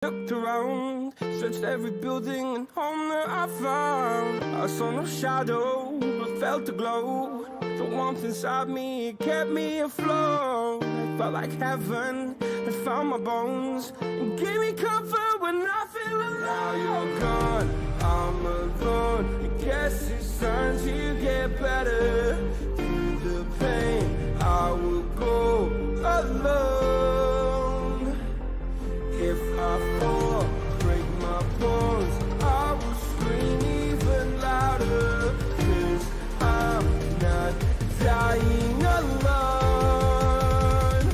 Looked around, searched every building and home that I found. I saw no shadow, but felt the glow. The warmth inside me, it kept me afloat. It felt like heaven had found my bones and gave me comfort when I feel alone. Now you're gone, I'm alone. I guess it's time to get better. Through the pain, I will go alone. If I fall, break my bones, I will scream even louder. 'Cause I'm not dying alone.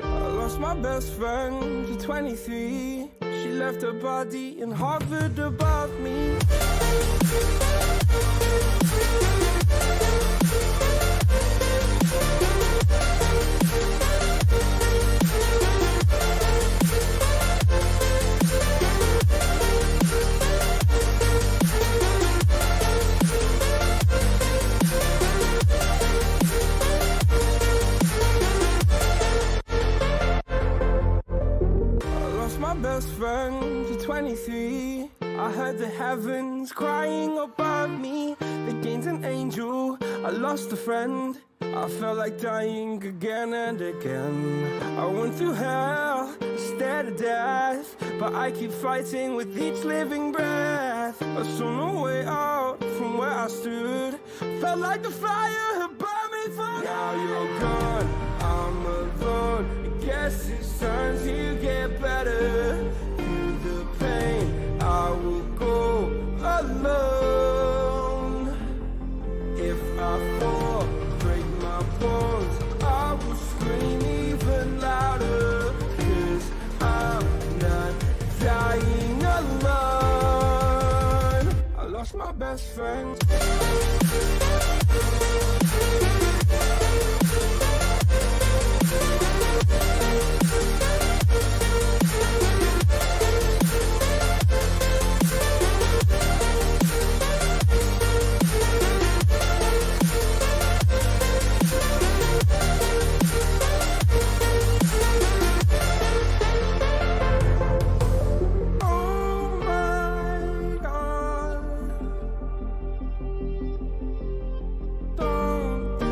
I lost my best friend to 23. She left her body and hovered above me. My best friend to 23. I heard the heavens crying above me. They gained an angel, I lost a friend. I felt like dying again and again. I went through hell, stared at death, but I keep fighting with each living breath. I saw no way out from where I stood. Felt like the fire had burned me for good. Now you're gone, I'm alone. I guess it's time to get better. Through the pain, I will go alone. If I fall, break my bones, I will scream even louder. 'Cause I'm not dying alone. I lost my best friend. Don't do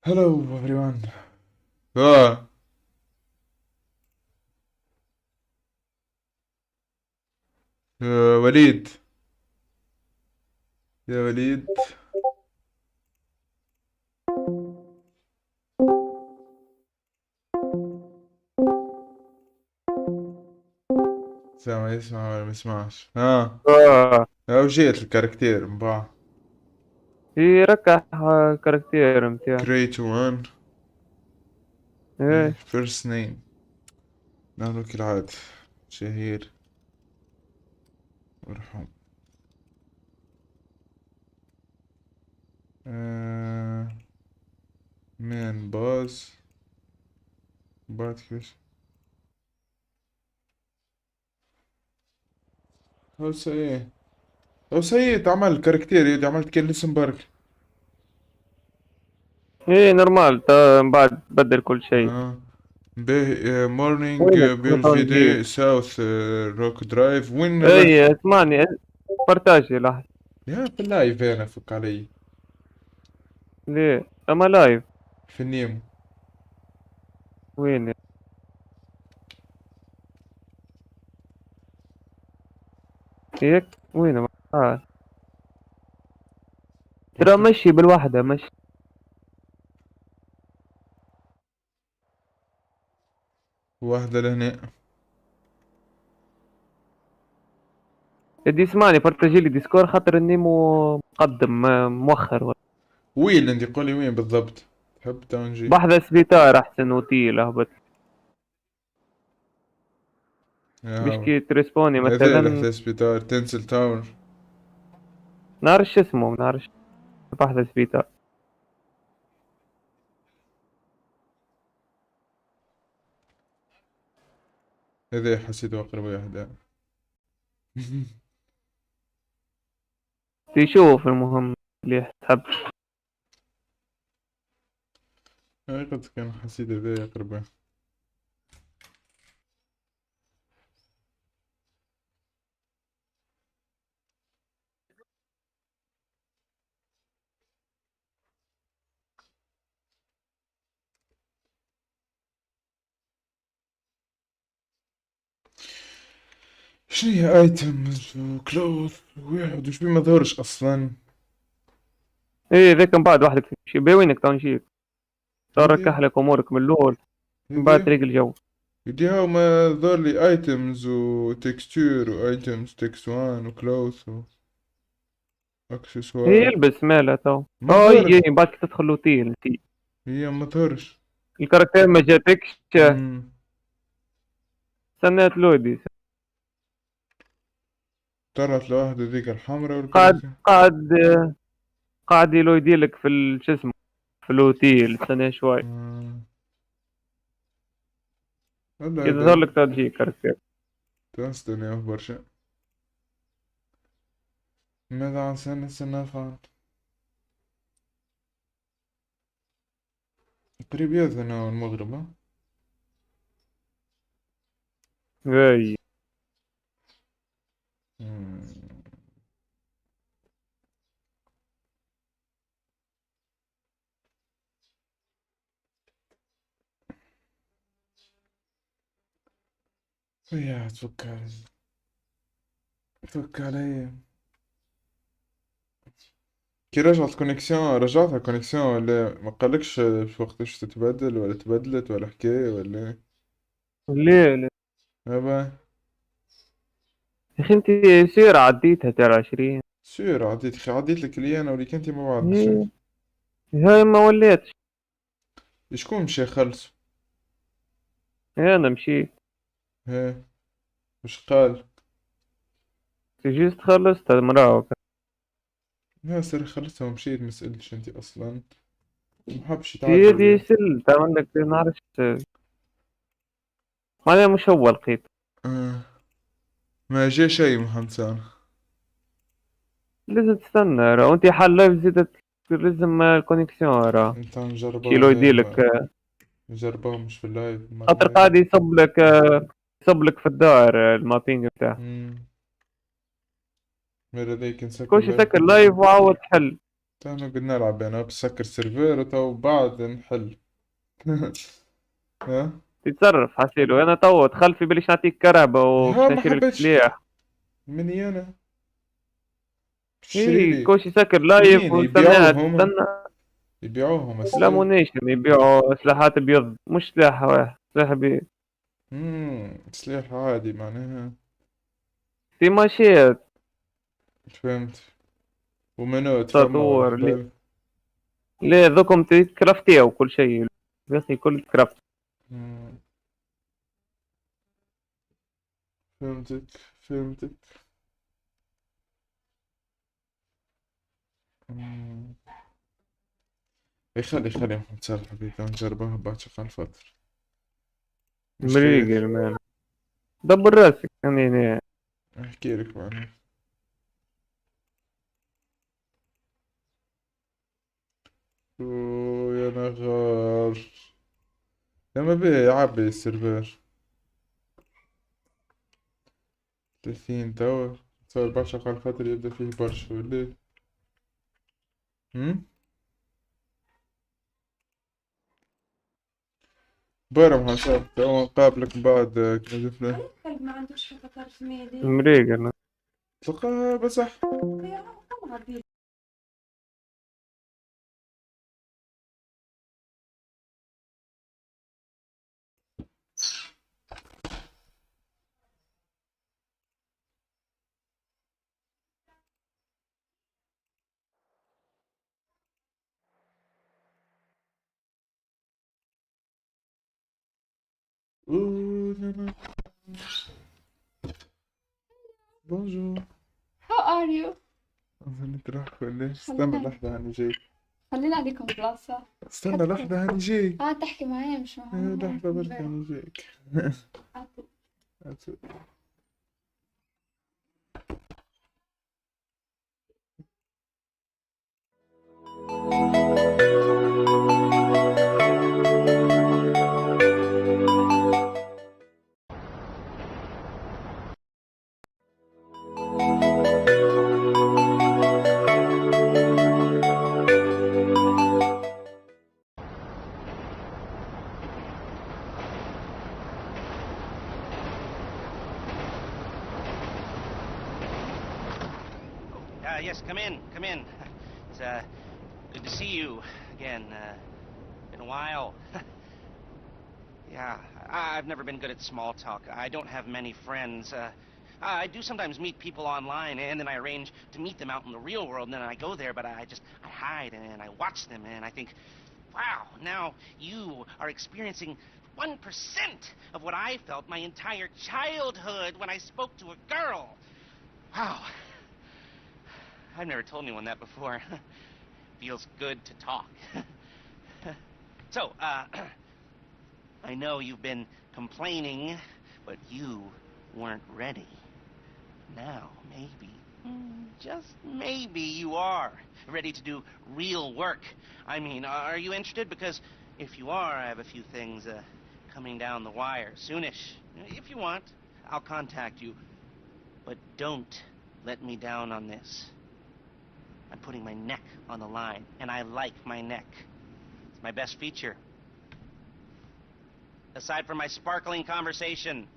Hello everyone. اه يا وليد، يا وليد. سامع يسمع ولا مسمعش؟ اه او جيت الكاركتير مباع. في ركح كاركتير متاع. create one. ايه first name نحن كالعادة شهير ورحم. آه من باز بعد كيفاش هو سيء. هو سيء تعمل كاركتير يدي عملت كان اسم برك. ايه نورمال من بعد بدل كل شيء. اه به مورنينج وينك بيلفيدي متونجي؟ ساوث روك درايف وين ايه اسمعني، بارتاجي لحظة. يا في اللايف انا فك علي ليه اما لايف؟ في النيم. وين هيك؟ وين ترى مشي بالوحدة مشي. واحدة لهنا. بدي اسمعني، بارتاجي لي ديسكور خاطر اني مقدم مؤخر وين انت قولي وين بالضبط تحب تونجي؟ بحذا سبيتار احسن وتيل اهبط. يا مش هاو كي تريسبوني هذا مثلا. لحتى سبيتار تنزل تاور. نعرفش اسمه، نعرفش. بحذا سبيتار. هذا حسيته أقرب واحد. تشوف المهم اللي تحب. قد كان حسيت هذا أقرب واحد. شنو هي ايتمز وكلوث واحد وش بيه ما ظهرش أصلا. ايه ذاك من بعد وحدك تمشي بيه، وينك تو نجيك؟ صار هذي ركح لك امورك من الاول، من بعد هذي طريق الجو. هذي هاو ما ظهر لي ايتمز وتكستور وايتمز تكست وان وكلوث هي واكسسوار. البس مالها تو. ما اه ظهر. يي بعد تدخل لوتيل نسيت. هي ما ظهرش. الكاركتير ما جاتكش. مم. سنات لودي. طلعت لوحده ذيك الحمراء قاعد والكاركتر. قاعد قاعد يلو يديلك في شو اسمه، في الاوتيل سنة شوي. آه. والله كذا ظهر هذا لك تو تجي كاركتير. تستني برشا. ماذا عن سنة فعل. قريب يأذن هو المغرب ها؟ اي مم. يا تفك علي. كي رجعت كونيكسيون رجعتها كونيكسيون ولا ما قالكش في وقتاش تتبدل ولا تبدلت ولا حكاية ولا إيه؟ ليه ليه؟ أبا يا اخي انت سير عديتها ترى 20. سير عديت خي عديت لك اللي أنا وليك أنت ما بعدش. ايه هاي ما وليتش. شكون مشى خلص؟ إيه انا مشيت. ها وش قال؟ جيت خلصت المراوغ. لا سير خلصها ومشيت مسألتش أنت أصلا. محبش في يتعدل دي لي. سل تعمل لك نعرفش. انا مش هو لقيت. آه. ما جا شي محمد سامي. لازم تستنى راه وانت حال لايف زيدت. لازم الكونيكسيون راه انت نجربها شيلو هنا يديلك. ما نجربها مش في اللايف مع خاطر اللايف. قاعد يصب لك في الدار المابينج بتاعه. مم. مرة ذيك نسكر كلشي اللايف سكر كله. لايف وعاود حل. تمام بنلعب يعني بسكر سيرفر تو بعد نحل. ها تتصرف حسيلو، انا تو دخلت في بالي نعطيك كرهبة ها وباش ما نشري لك حبيتش سلاح. مني انا تشتري اي لي كوشي سكر لايف منين ونستناها يبيعوهم تستنى. يبيعوهم لا أصلي. مونيشن يبيعوا سلاحات بيض، مش سلاح واحد، سلاح سلاح عادي معناها. في ماشيات فهمت. ومنوت فما ولا تطور قبل. ليه ذوكم تكرافتيها وكل شيء، يا اخي كل كرافت. مم، فهمتك فهمتك. مم. خلي محمد صالح حبيبي نجربها بعد شغال فترة. مش مريقل خير. مان، دبر راسك يعني. احكي لك معناها. يا نغار. يا ما بيه يعبي السيرفر 30 توا. صار بعد شغال فترة يبدأ فيه برشا ولا. هم برا محمد صالح توا نقابلك بعد كذا فلان. الكلب ما عندوش حتى طرف ميدي. مريقل. تلقاها بصح. أوه لا لا. بونجور. How are you؟ أظن تروح ولا استنى خلينا لحظة هاني جاي. خلينا عليكم بلاصة. استنى لحظة هاني جاي. تحكي معايا مش معاهم. لحظة برك هاني جايك. Yes, come in, come in. It's good to see you again. Been a while. Yeah, I've never been good at small talk. I don't have many friends. I do sometimes meet people online, and then I arrange to meet them out in the real world, and then I go there, but I hide, and I watch them, and I think, wow, now you are experiencing 1% of what I felt my entire childhood when I spoke to a girl. Wow. I've never told anyone that before. Feels good to talk. So, I know you've been complaining, but you weren't ready. Now, maybe, just maybe you are ready to do real work. I mean, are you interested? Because if you are, I have a few things coming down the wire soonish. If you want, I'll contact you. But don't let me down on this. I'm putting my neck on the line, and I like my neck. It's my best feature. Aside from my sparkling conversation.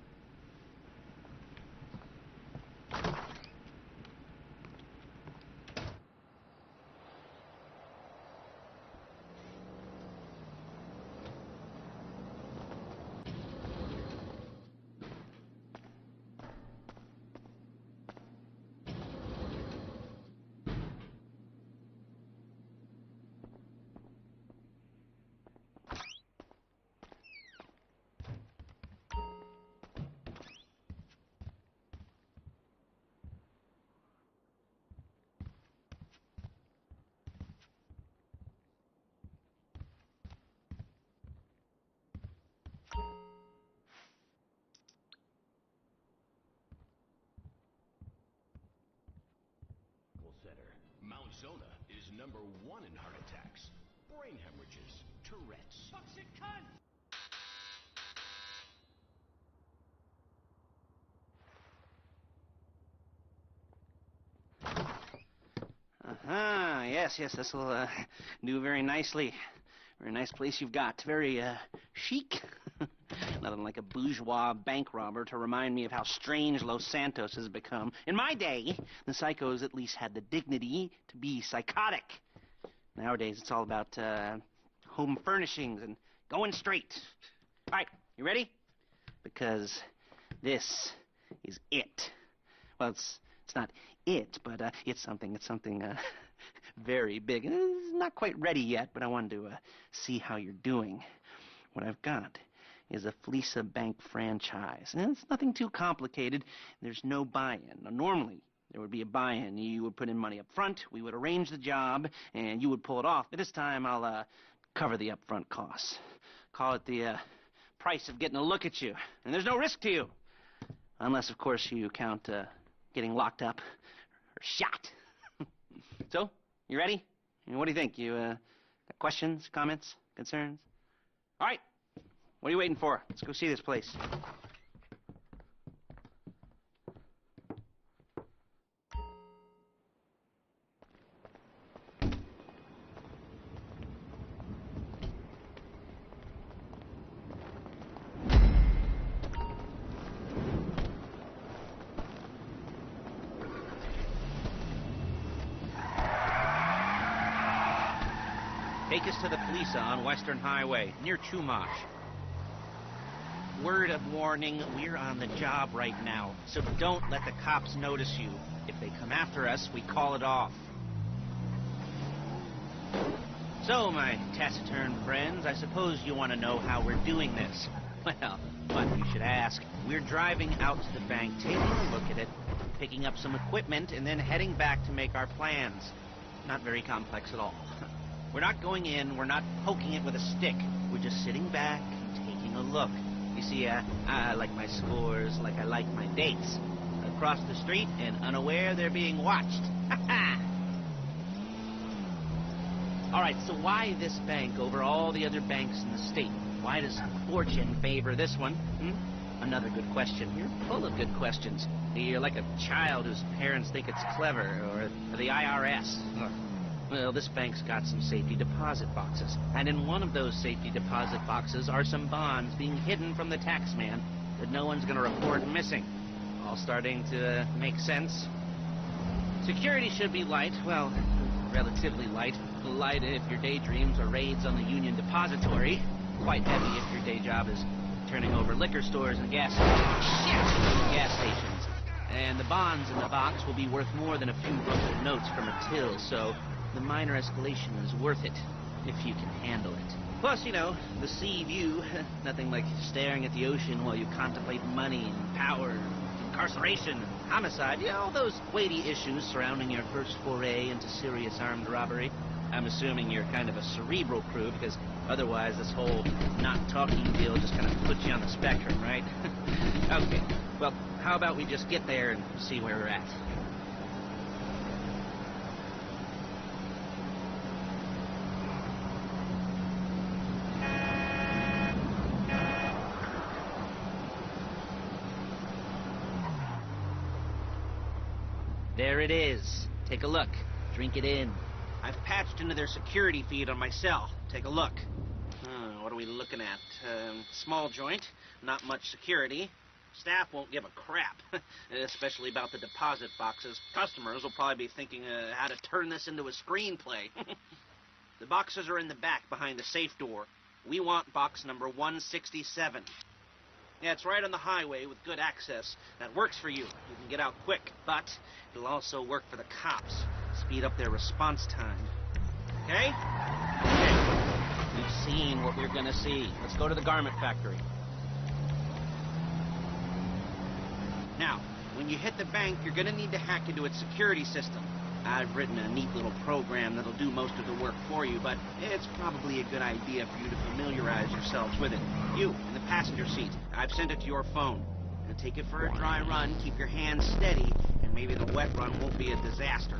Center. Mount Zona is #1 in heart attacks, brain hemorrhages, Tourette's. Toxic cunt! Ah, yes, this will do very nicely. Very nice place you've got. Very chic. Nothing like a bourgeois bank robber to remind me of how strange Los Santos has become. In my day, the psychos at least had the dignity to be psychotic. Nowadays, it's all about home furnishings and going straight. All right, you ready? Because this is it. Well, it's not it, but it's something very big. It's not quite ready yet, but I wanted to see how you're doing. What I've got is a Fleesa Bank franchise. And it's nothing too complicated. There's no buy-in. Now, normally, there would be a buy-in. You would put in money up front, we would arrange the job, and you would pull it off. But this time, I'll cover the upfront costs. Call it the price of getting a look at you. And there's no risk to you. Unless, of course, you count getting locked up or shot. So, you ready? What do you think? You got questions, comments, concerns? All right. What are you waiting for? Let's go see this place. Take us to the Fleesa on Western Highway, near Chumash. Word of warning, we're on the job right now, so don't let the cops notice you. If they come after us, we call it off. So, my taciturn friends, I suppose you want to know how we're doing this. Well, what you should ask. We're driving out to the bank, taking a look at it, picking up some equipment, and then heading back to make our plans. Not very complex at all. We're not going in, we're not poking it with a stick. We're just sitting back and taking a look. You see, I like my scores like I like my dates. Across the street and unaware they're being watched. All right, so why this bank over all the other banks in the state? Why does fortune favor this one? Another good question. You're full of good questions. You're like a child whose parents think it's clever, or the IRS. Well, this bank's got some safety deposit boxes. And in one of those safety deposit boxes are some bonds being hidden from the tax man that no one's going to report missing. All starting to make sense. Security should be light. Well, relatively light. Light if your daydreams are raids on the Union Depository. Quite heavy if your day job is turning over liquor stores and gas stations. And the bonds in the box will be worth more than a few rumpled notes from a till, so the minor escalation is worth it, if you can handle it. Plus, you know, the sea view, nothing like staring at the ocean while you contemplate money and power, incarceration, and homicide, you know, all those weighty issues surrounding your first foray into serious armed robbery. I'm assuming you're kind of a cerebral crew, because otherwise this whole not talking deal just kind of puts you on the spectrum, right? Okay, well, how about we just get there and see where we're at? There it is. Take a look. Drink it in. I've patched into their security feed on my cell. Take a look. What are we looking at? Small joint, not much security. Staff won't give a crap, especially about the deposit boxes. Customers will probably be thinking how to turn this into a screenplay. The boxes are in the back behind the safe door. We want box number 167. Yeah, it's right on the highway with good access. That works for you. You can get out quick, but it'll also work for the cops. Speed up their response time. Okay? Okay. We've seen what we're gonna see. Let's go to the garment factory. Now, when you hit the bank, you're gonna need to hack into its security system. I've written a neat little program that'll do most of the work for you, but it's probably a good idea for you to familiarize yourselves with it. You, in the passenger seat, I've sent it to your phone. Now take it for a dry run, keep your hands steady, and maybe the wet run won't be a disaster.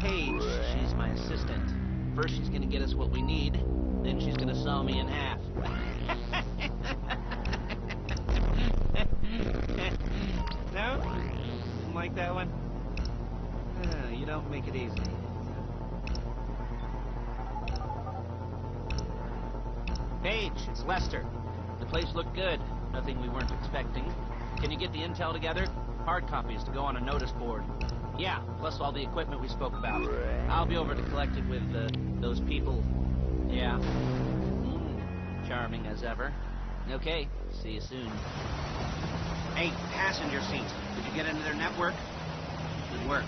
Paige. She's my assistant. First she's gonna get us what we need, then she's gonna saw me in half. No? Didn't like that one? You don't make it easy. Paige, it's Lester. The place looked good. Nothing we weren't expecting. Can you get the intel together? Hard copies to go on a notice board. Yeah, plus all the equipment we spoke about. I'll be over to collect it with those people. Yeah. Charming as ever. Okay, see you soon. Hey, passenger seat. Did you get into their network? Good work.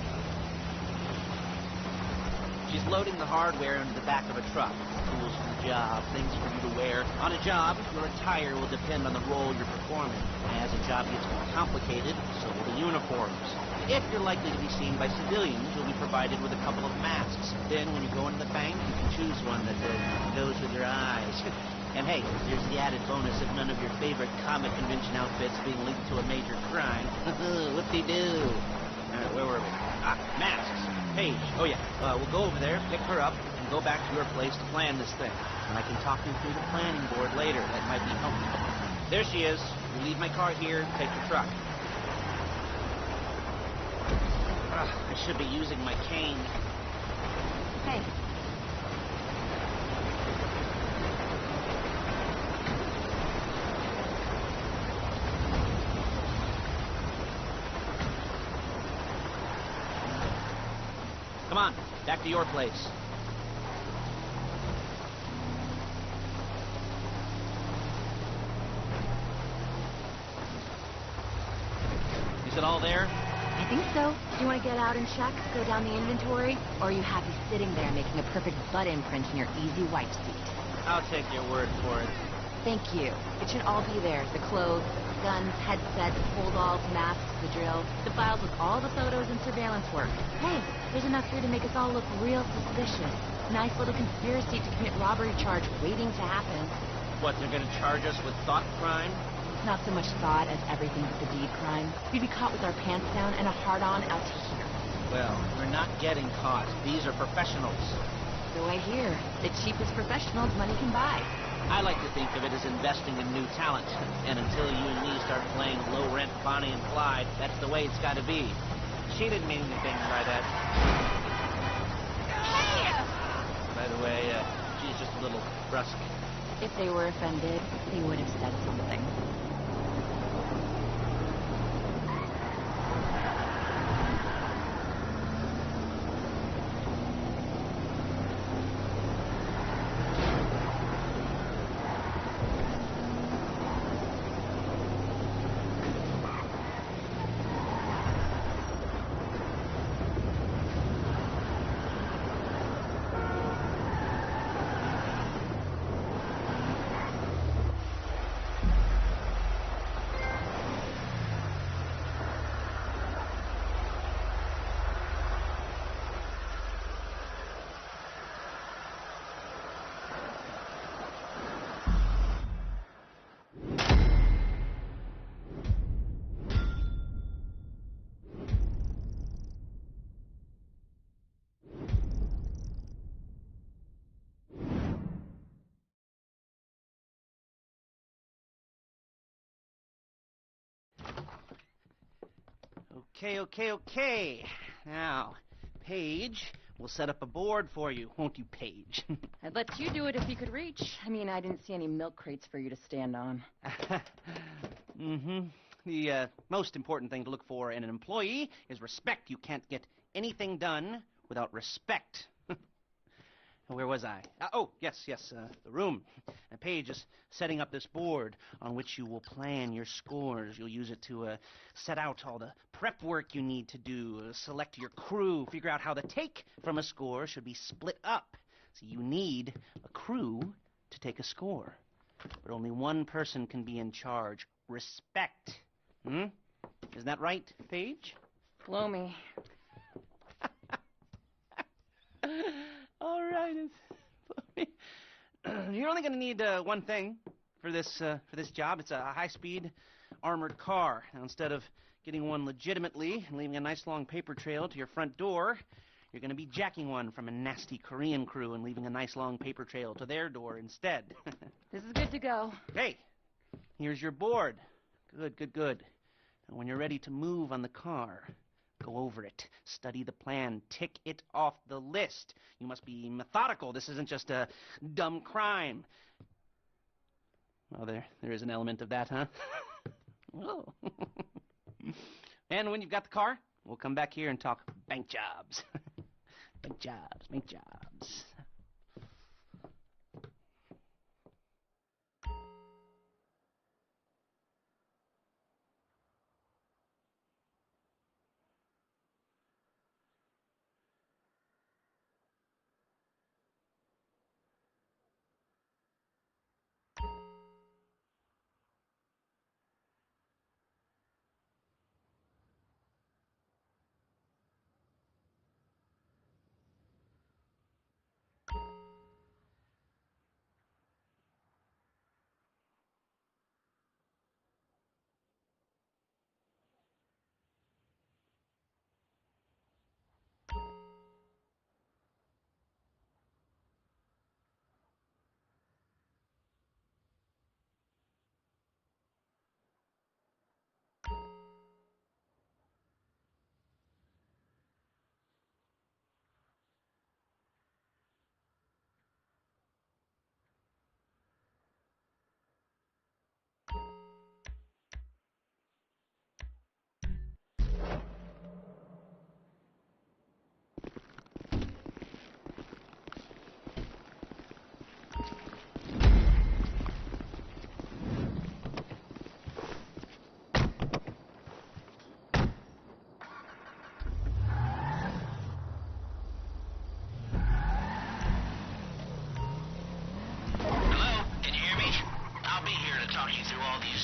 She's loading the hardware into the back of a truck. Tools for the job, things for you to wear. On a job, your attire will depend on the role you're performing. As a job gets more complicated, so will the uniforms. If you're likely to be seen by civilians, you'll be provided with a couple of masks. Then, when you go into the bank, you can choose one that goes with your eyes. And hey, there's the added bonus of none of your favorite comic convention outfits being linked to a major crime. Whoop-de-doo. Where were we? Masks. Paige. Oh, yeah. We'll go over there, pick her up, and go back to your place to plan this thing. And I can talk you through the planning board later. That might be helpful. There she is. You leave my car here, take the truck. I should be using my cane. Hey. Come on, back to your place. Is it all there? I think so. Do you want to get out and check, go down the inventory? Or are you happy sitting there making a perfect butt imprint in your easy wipe seat? I'll take your word for it. Thank you. It should all be there. The clothes, guns, headsets, hold-alls, masks, the drill, the files with all the photos and surveillance work. Hey, there's enough here to make us all look real suspicious. Nice little conspiracy to commit robbery charge waiting to happen. What, they're gonna charge us with thought crime? Not so much thought as everything but the deed crime. We'd be caught with our pants down and a hard-on out to here. Well, we're not getting caught. These are professionals. So I hear. The cheapest professionals money can buy. I like to think of it as investing in new talent. And until you and me start playing low-rent Bonnie and Clyde, that's the way it's got to be. She didn't mean anything by that. By the way, she's just a little brusque. If they were offended, they would have said something. Okay. Now, Paige, we'll set up a board for you, won't you, Paige? I'd let you do it if you could reach. I mean, I didn't see any milk crates for you to stand on. The most important thing to look for in an employee is respect. You can't get anything done without respect. Where was I? Yes, the room. And Paige is setting up this board on which you will plan your scores. You'll use it to set out all the prep work you need to do, select your crew, figure out how the take from a score should be split up. So you need a crew to take a score. But only one person can be in charge. Respect. Isn't that right, Paige? Blow me. All right. You're only going to need one thing for this job. It's a high-speed armored car. Now, instead of getting one legitimately and leaving a nice long paper trail to your front door, You're going to be jacking one from a nasty Korean crew and leaving a nice long paper trail to their door instead. This is good to go. Hey, here's your board. Good, good, good. And when you're ready to move on the car, go over it, study the plan, tick it off the list. You must be methodical. This isn't just a dumb crime. Well, there is an element of that, huh? Oh. And when you've got the car, we'll come back here and talk bank jobs. Bank jobs, bank jobs.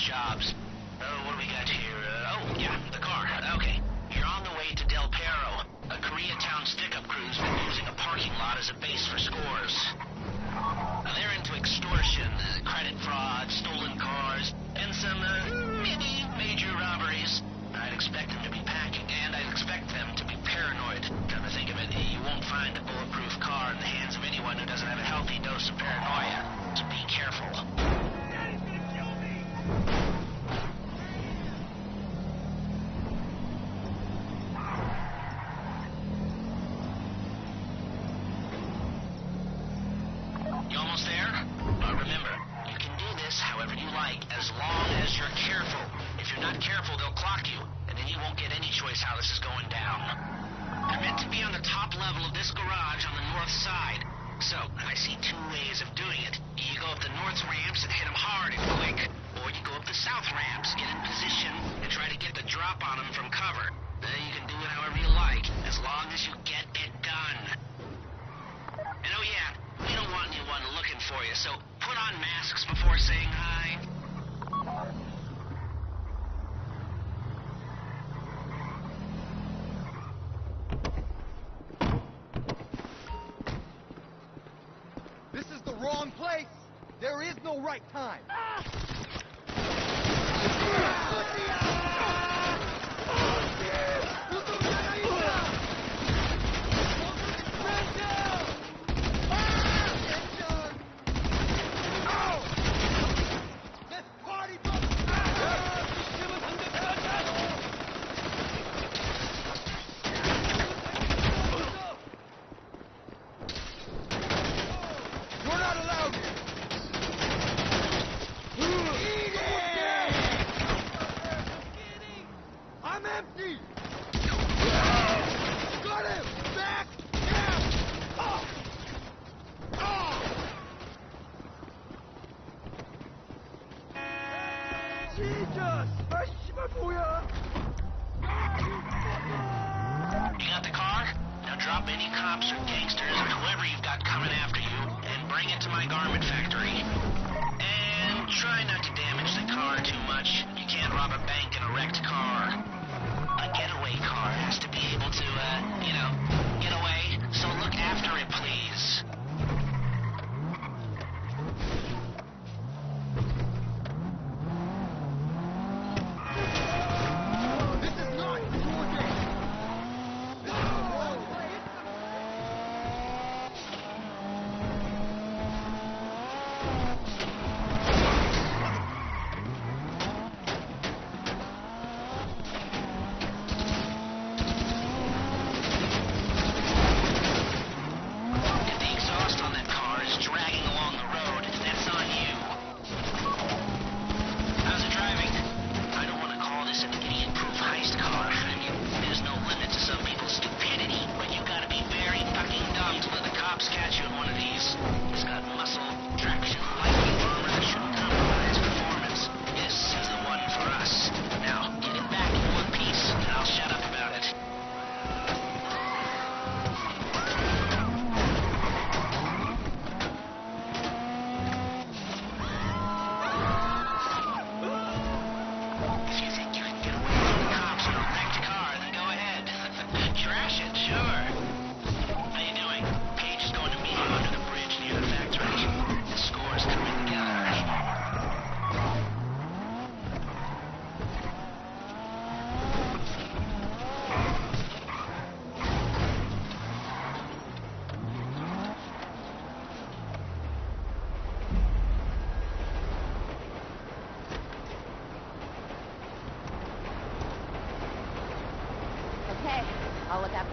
Jobs. What do we got here? Oh, yeah, the car. Okay. You're on the way to Del Perro. A Koreatown stick-up crew's been using a parking lot as a base for scores. They're into extortion, credit fraud, stolen cars, and some, maybe major robberies. I'd expect them to be packing, and I'd expect them to be paranoid. Come to think of it, you won't find a bulletproof car in the hands of anyone who doesn't have a healthy dose of paranoia. So be careful. As long as you're careful. If you're not careful, they'll clock you, and then you won't get any choice how this is going down. I'm meant to be on the top level of this garage on the north side. So, I see two ways of doing it. You go up the north ramps and hit them hard and quick, or you go up the south ramps, get in position, and try to get the drop on them from cover. Then you can do it however you like, as long as you get it done. And oh yeah, we don't want anyone looking for you, so put on masks before saying hi. This is the wrong place! There is no right time!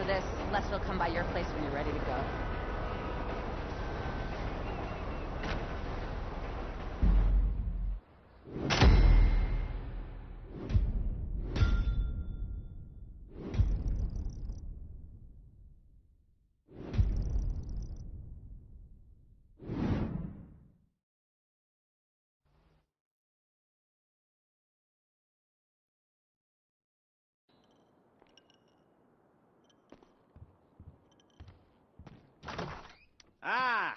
After this, Lester will come by your place when you're ready to go. Ah,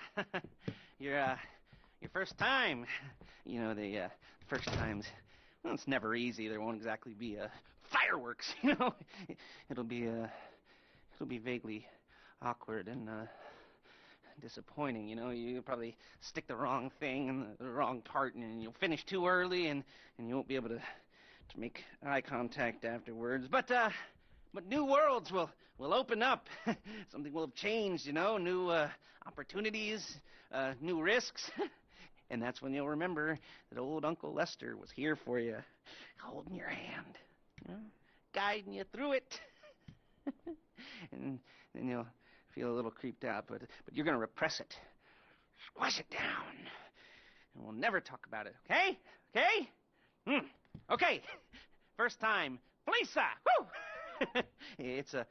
your first time. You know, the first times, well, it's never easy. There won't exactly be fireworks, you know. It'll be vaguely awkward and disappointing, you know. You'll probably stick the wrong thing in the wrong part, and you'll finish too early, and you won't be able to make eye contact afterwards. But new worlds will open up. Something will have changed, you know. New opportunities, new risks. And that's when you'll remember that old Uncle Lester was here for you, holding your hand, you know, guiding you through it. And then you'll feel a little creeped out, but you're gonna repress it, squash it down, and we'll never talk about it. Okay? Okay? Okay. First time, Lisa. Woo! It's a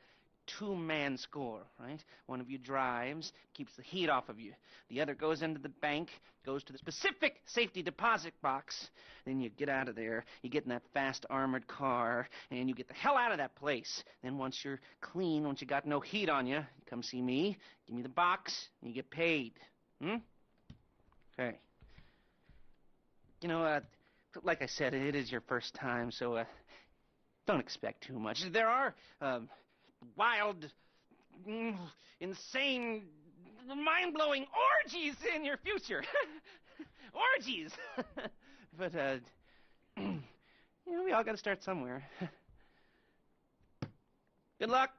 two-man score, right? One of you drives, keeps the heat off of you. The other goes into the bank, goes to the specific safety deposit box. Then you get out of there, you get in that fast armored car, and you get the hell out of that place. Then once you're clean, once you got no heat on you, you come see me, give me the box, and you get paid. Okay. You know, like I said, it is your first time, so don't expect too much. There are wild, insane, mind-blowing orgies in your future. Orgies! But, you know, we all gotta start somewhere. Good luck!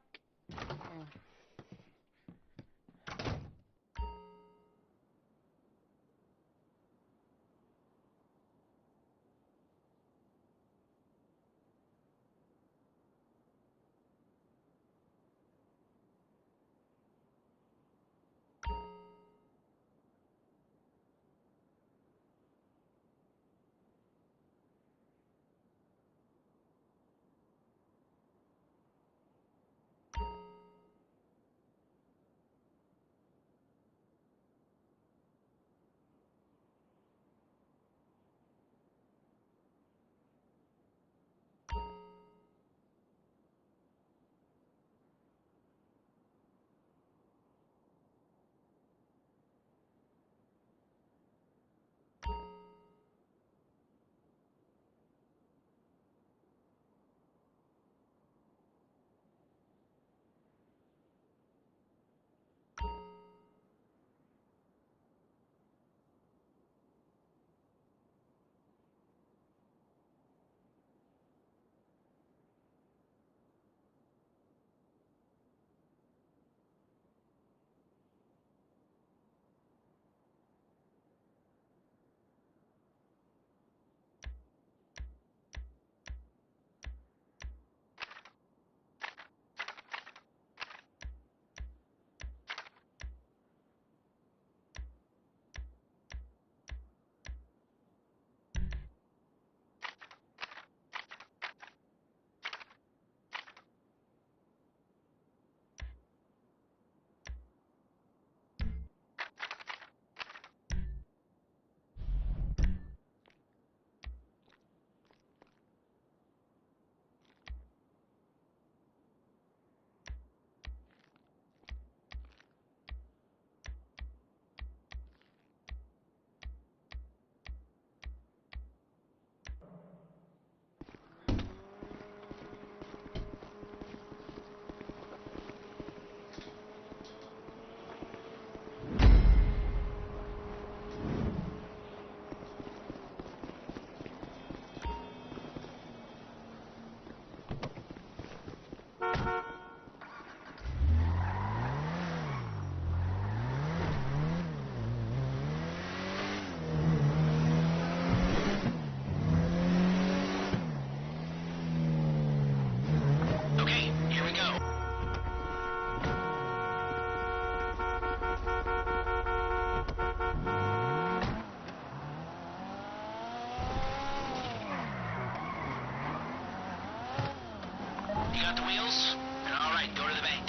got the wheels? All right, go to the bank.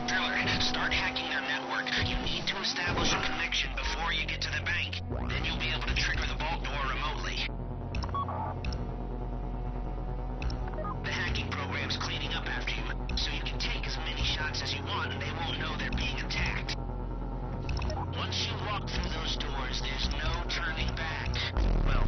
Driller, start hacking their network. You need to establish a connection before you get to the bank. Then you'll be able to trigger the vault door remotely. The hacking program's cleaning up after you, so you can take as many shots as you want and they won't know they're being attacked. Once you walk through those doors, there's no turning back. Well,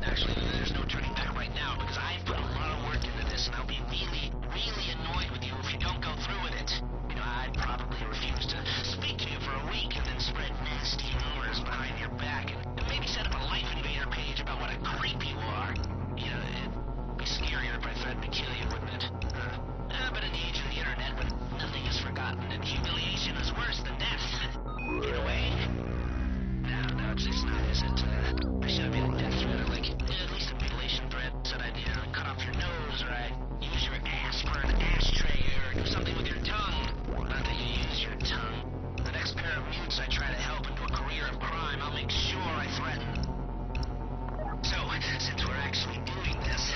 actually, there's no turning back right now because I've put a lot of work into this and I'll be really, really annoyed with you if you don't go through with it. You know, I'd probably refuse to speak to you for a week and then spread nasty rumors behind your back and maybe set up a Life Invader page about what a creep you are. You know, it'd be scarier if I threatened to kill you, wouldn't it? But in the age of the internet, when nothing is forgotten and humiliation is worse than death, in a way. No, it's not, is it? I should have made a death threat, or like, at least a mutilation threat. Said I'd, cut off your nose, or I'd use your ass for an ashtray, or do something with your tongue. Not that you use your tongue. The next pair of mutes I try to help into a career of crime, I'll make sure I threaten. So, since we're actually doing this,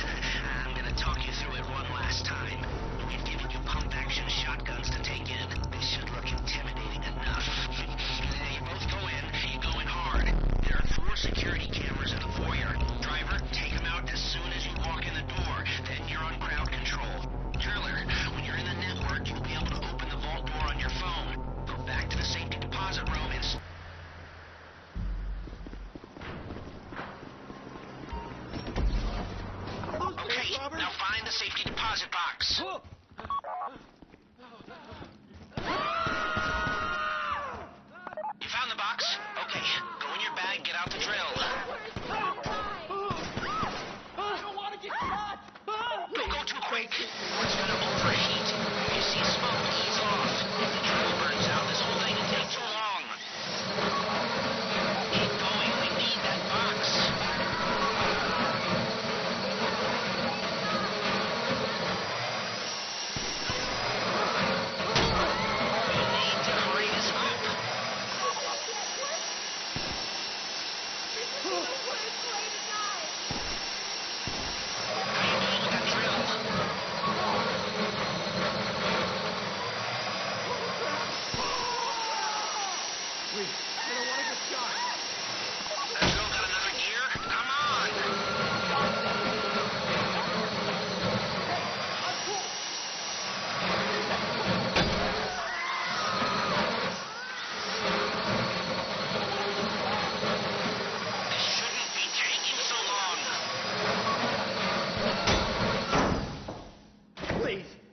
I'm gonna talk you through it one last time. We've given you pump-action shotguns to take in. They should look intimidating enough. You both go in. You go in hard. There are 4 security cameras in the foyer. Driver, take them out as soon as you walk in the door. Then you're on crowd control. Driller, when you're in the network, you'll be able to open the vault door on your phone. Go back to the safety deposit room and... Okay, now find the safety deposit box. You found the box? Okay, go in your bag, get out the drill. I don't want to get shot! Don't go too quick. It's gonna overheat. If you see smoke, ease off. If the drill burns out, this whole thing will take too long. Keep going, we need that box.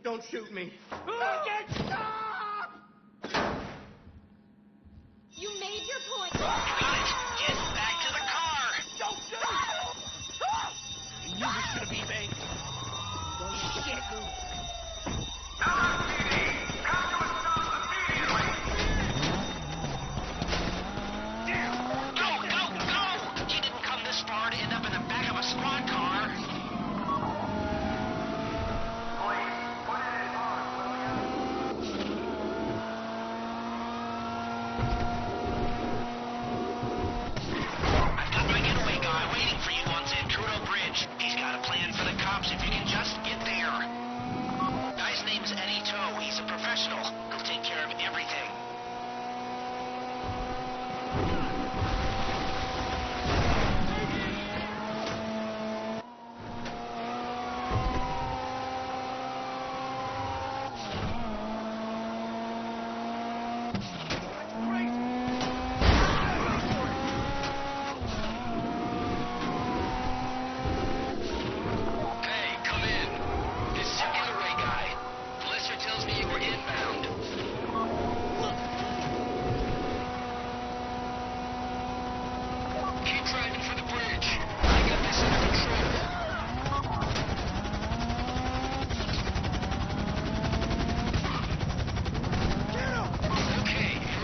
Don't shoot me. You made your point. You got it. Get back to the car. Don't shoot! I knew this should be me. Shit. Go! You didn't come this far to end up in the back of a squad car. He's got a plan for the cops if you can just get there. Guy's name's Oto. He's a professional. He'll take care of everything.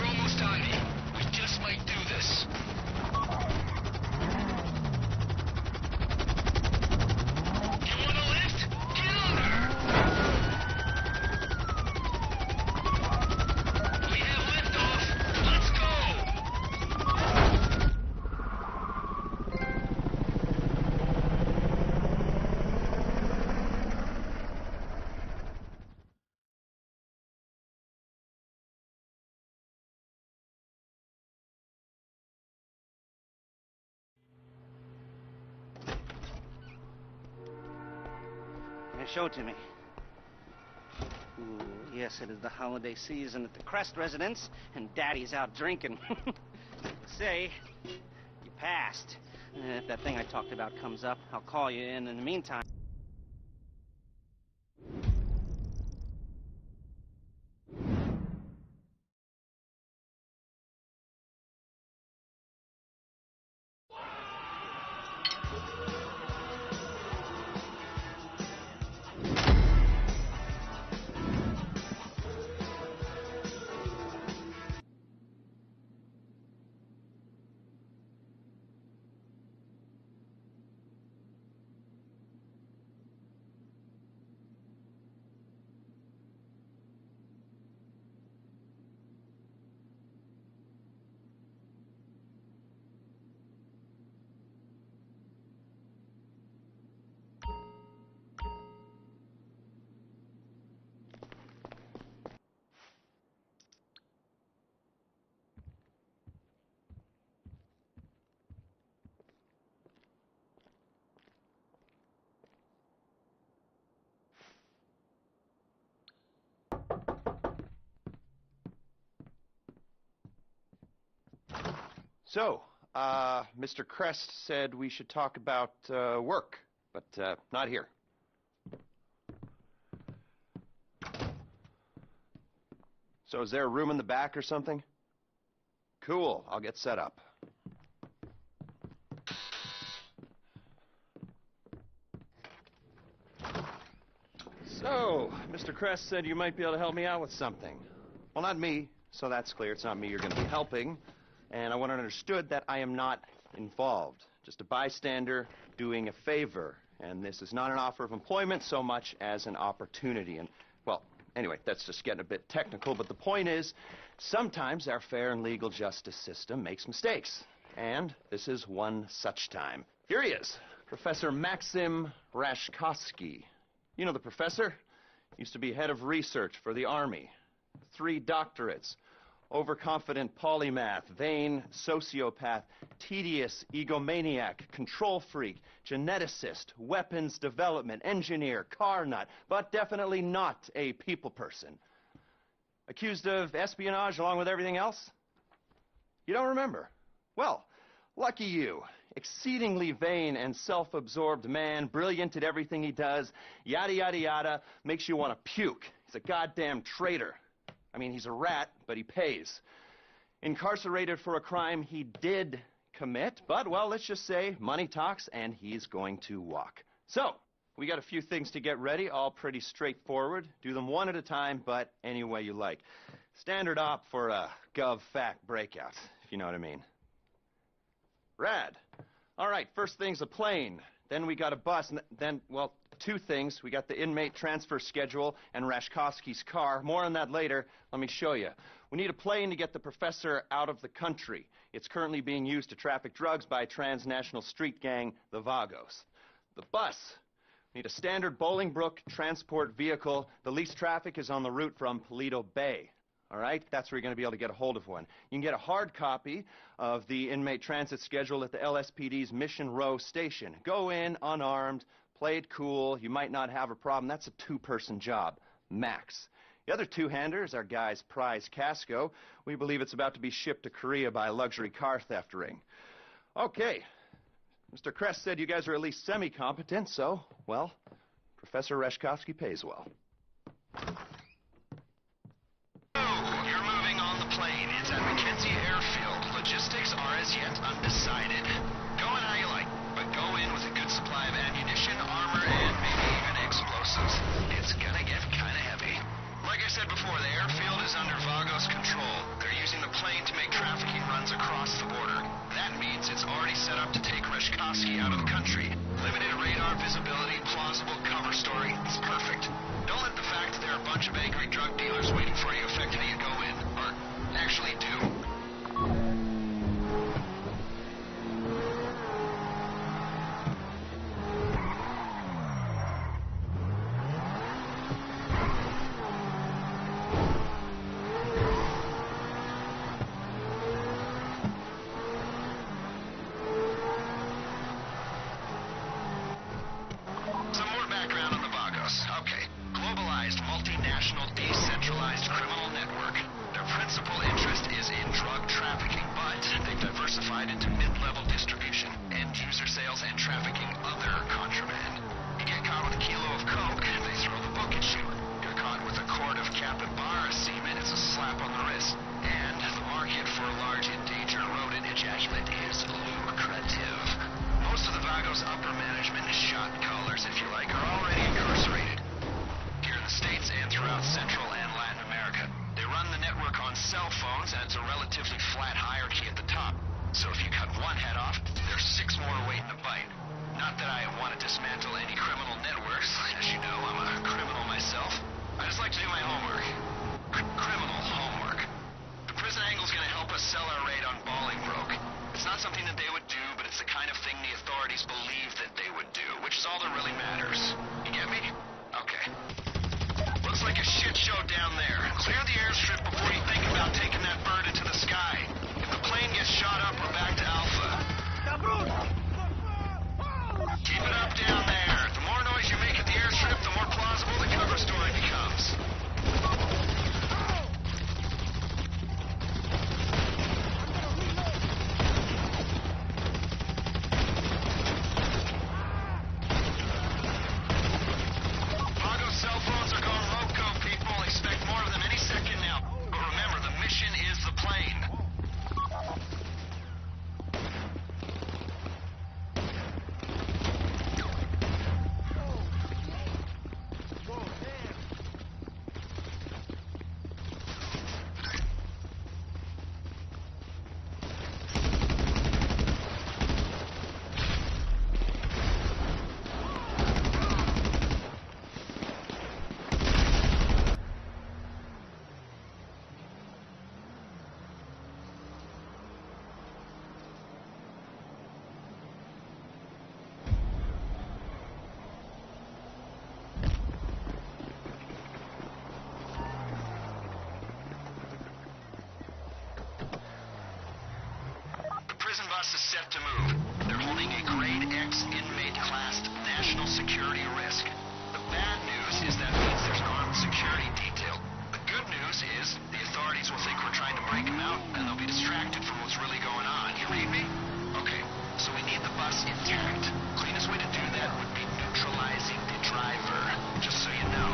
Almost done. show it to me. Ooh, yes, it is the holiday season at the Crest residence, and Daddy's out drinking. Say, you passed. If that thing I talked about comes up, I'll call you in the meantime. So, Mr. Crest said we should talk about work, but not here. So is there a room in the back or something? Cool, I'll get set up. So, Mr. Crest said you might be able to help me out with something. Well, not me, so that's clear. It's not me you're going to be helping. And I want it understood that I am not involved. Just a bystander doing a favor. And this is not an offer of employment so much as an opportunity. And, well, anyway, that's just getting a bit technical. But the point is, sometimes our fair and legal justice system makes mistakes. And this is one such time. Here he is, Professor Maxim Rashkovsky. You know the professor? Used to be head of research for the Army. 3 doctorates. Overconfident polymath, vain sociopath, tedious egomaniac, control freak, geneticist, weapons development, engineer, car nut, but definitely not a people person. Accused of espionage along with everything else? You don't remember? Well, lucky you. Exceedingly vain and self-absorbed man, brilliant at everything he does, yada yada yada, makes you want to puke. He's a goddamn traitor. I mean, he's a rat, but he pays. Incarcerated for a crime he did commit, but, well, let's just say money talks, and he's going to walk. So, we got a few things to get ready, all pretty straightforward. Do them one at a time, but any way you like. Standard op for a gov-fact breakout, if you know what I mean. Rad. All right, first thing's a plane. Then we got a bus, and then, well, 2 things. We got the inmate transfer schedule and Rashkovsky's car. More on that later. Let me show you. We need a plane to get the professor out of the country. It's currently being used to traffic drugs by a transnational street gang, the Vagos. The bus. We need a standard Bolingbrook transport vehicle. The least traffic is on the route from Paleto Bay. All right? That's where you're going to be able to get a hold of one. You can get a hard copy of the inmate transit schedule at the LSPD's Mission Row station. Go in unarmed, play it cool. You might not have a problem. That's a 2-person job, max. The other 2-hander is our guy's prize casco. We believe it's about to be shipped to Korea by a luxury car theft ring. Okay. Mr. Crest said you guys are at least semi-competent, so, well, Professor Rashkovsky pays well. You're moving on the plane. It's at McKenzie Airfield. Logistics are as yet undecided. Go in how you like, but go in with a good supply of ammunition, armor, and maybe even explosives. It's gonna get kinda heavy. Like I said before, the airfield is under Vagos control. They're using the plane to make trafficking runs across the border. That means it's already set up to take Rashkovsky out of the country. Limited radar visibility, plausible cover story. It's perfect. Don't let the fact that there are a bunch of angry drug dealers waiting for you affect how you go in, or actually do. Some more background on the Vagos. zones, and it's a relatively flat hierarchy at the top. So if you cut one head off, there's 6 more waiting to bite. Not that I want to dismantle any criminal networks. As you know, I'm a criminal myself. I just like to do my homework. Criminal homework. The prison angle's gonna help us sell our raid on Bolingbroke. It's not something that they would do, but it's the kind of thing the authorities believe that they would do, which is all that really matters. You get me? Okay. Looks like a shit show down there. Clear the airstrip before you think about taking that bird into the sky. If the plane gets shot up, we're back to Alpha. Keep it up down there. The more noise you make at the airstrip, the more plausible the cover story becomes. Pago's cell phones are going loco, people. Expect more of them any second now. But remember, the mission is the plane. Prison bus is set to move. They're holding a Grade X inmate-classed national security risk. The bad news is that means there's an armed security detail. The good news is the authorities will think we're trying to break them out, and they'll be distracted from what's really going on. You read me? Okay, so we need the bus intact. Cleanest way to do that would be neutralizing the driver, just so you know.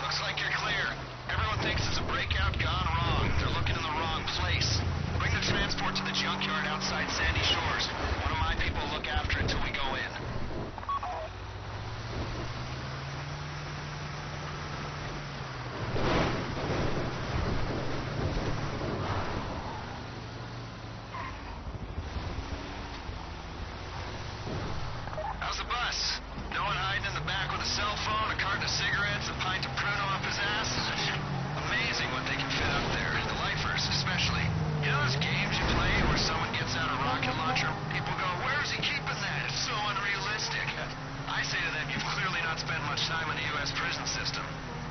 Looks like you're clear. Everyone thinks it's a breakout gone wrong. They're looking in the wrong place. Bring the transport to the junkyard outside Sandy Shores. One of my people will look after it till we go in. How's the bus? No one hiding in the back with a cell phone, a carton of cigarettes, a pint of Pruno up his ass? Amazing what they can fit up there, the lifers especially. You know those games you play where someone gets out a rocket launcher? People go, where's he keeping that? It's so unrealistic. I say to them, you've clearly not spent much time in the U.S. prison system.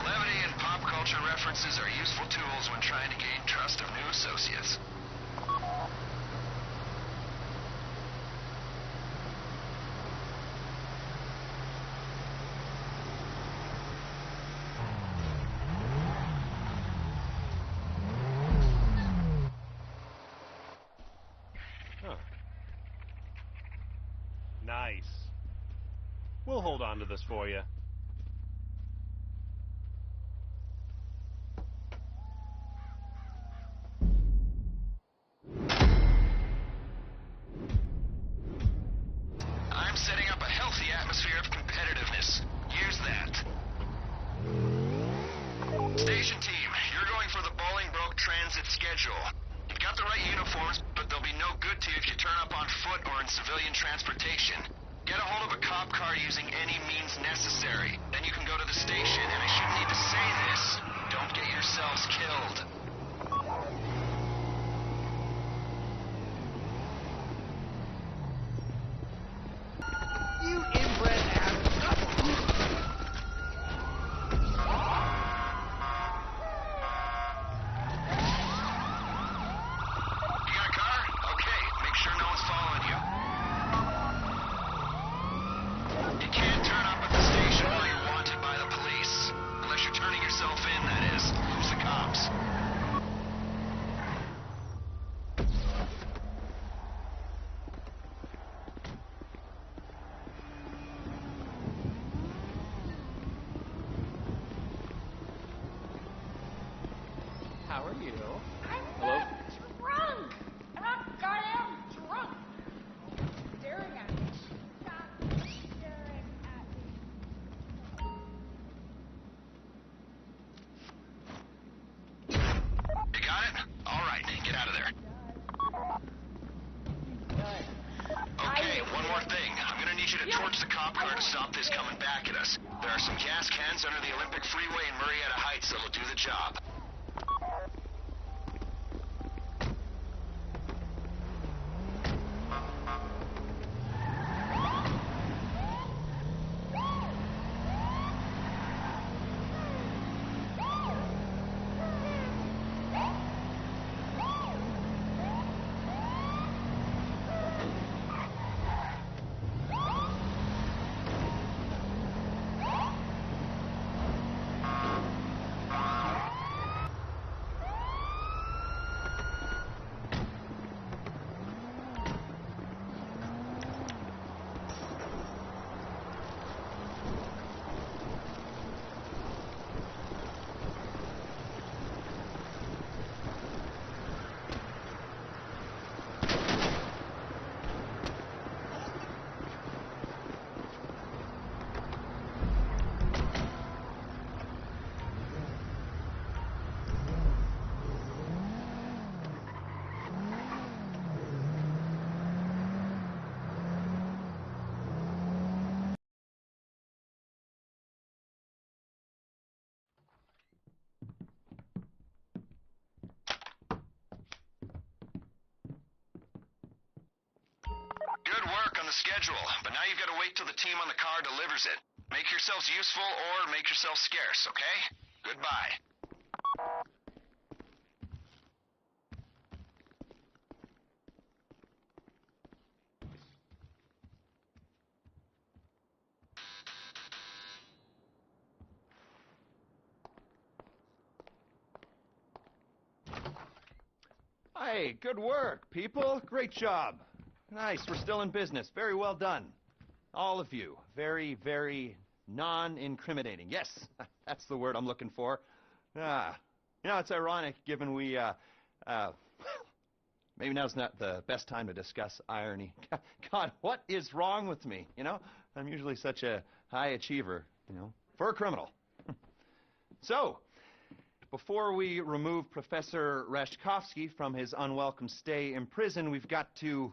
Levity and pop culture references are useful tools when trying to gain trust of new associates. Nice. We'll hold on to this for you. I'm setting up a healthy atmosphere of competitiveness. Use that. schedule. You've got the right uniforms, but they'll be no good to you if you turn up on foot or in civilian transportation. Get a hold of a cop car using any means necessary. Then you can go to the station, and I shouldn't need to say this. Don't get yourselves killed. You inbred ass. You got a car? Okay, make sure no one's following you. You can't turn up at the station while you're wanted by the police. Unless you're turning yourself in, that is. Who's the cops? How are you? I'm Hello? not drunk. I'm not goddamn drunk. Staring at me. Stop staring at me. You got it? All right, get out of there. Okay, one more thing. I'm gonna need you to torch the cop car to stop this coming back at us. There are some gas cans under the Olympic Freeway in Marietta Heights that'll do the job. Good work on the schedule, but now you've got to wait till the team on the car delivers it. Make yourselves useful or make yourselves scarce, okay? Goodbye. Hey, good work, people. Great job. Nice, we're still in business. Very well done. All of you. Very, very non-incriminating. Yes, that's the word I'm looking for. You know, it's ironic given we, maybe now's not the best time to discuss irony. God, what is wrong with me, you know? I'm usually such a high achiever, you know, for a criminal. So, before we remove Professor Rashkovsky from his unwelcome stay in prison, we've got to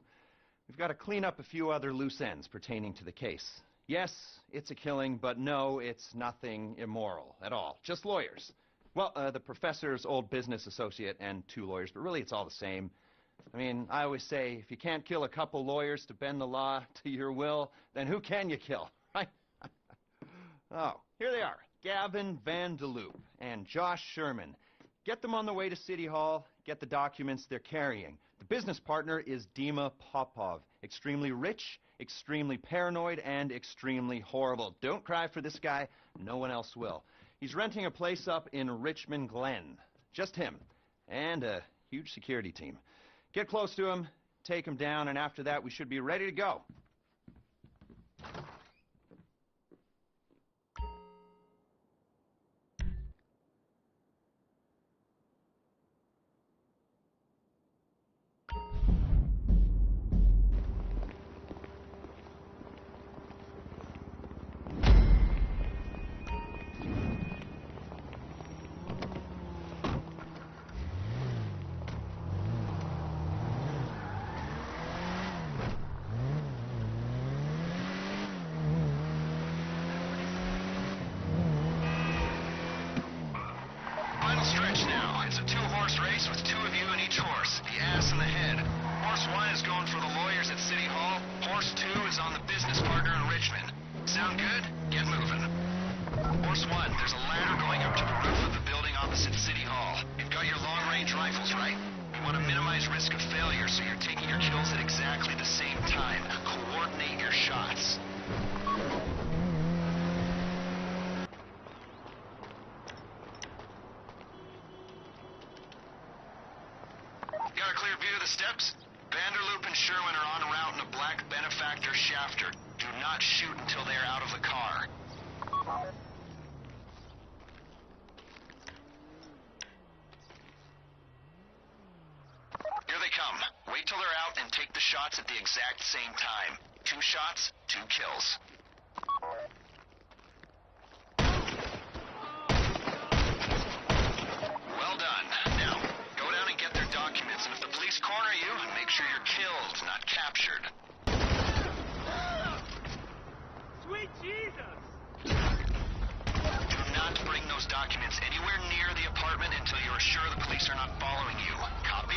clean up a few other loose ends pertaining to the case. Yes, it's a killing, but no, it's nothing immoral at all. Just lawyers. Well, the professor's old business associate and 2 lawyers, but really it's all the same. I mean, I always say, if you can't kill a couple lawyers to bend the law to your will, then who can you kill, right? Oh, here they are. Gavin Van de Loop and Josh Sherman. Get them on the way to City Hall. Get the documents they're carrying. The business partner is Dima Popov. Extremely rich, extremely paranoid, and extremely horrible. Don't cry for this guy. No one else will. He's renting a place up in Richmond Glen. Just him. And a huge security team. Get close to him, take him down, and after that we should be ready to go. Just one. There's a ladder going up to the roof of the building opposite City Hall. You've got your long-range rifles, right? You want to minimize risk of failure, so you're taking your kills at exactly the same time. Coordinate your shots. Got a clear view of the steps? Vanderloop and Sherwin are en route in a black Benefactor Shafter. Do not shoot until they are out of the car. Here they come. Wait till they're out and take the shots at the exact same time. 2 shots, 2 kills. Well done. Now, go down and get their documents, and if the police corner you, make sure you're killed, not captured. Sweet Jesus! Do not bring those documents anywhere near the apartment until you are sure the police are not following you. Copy?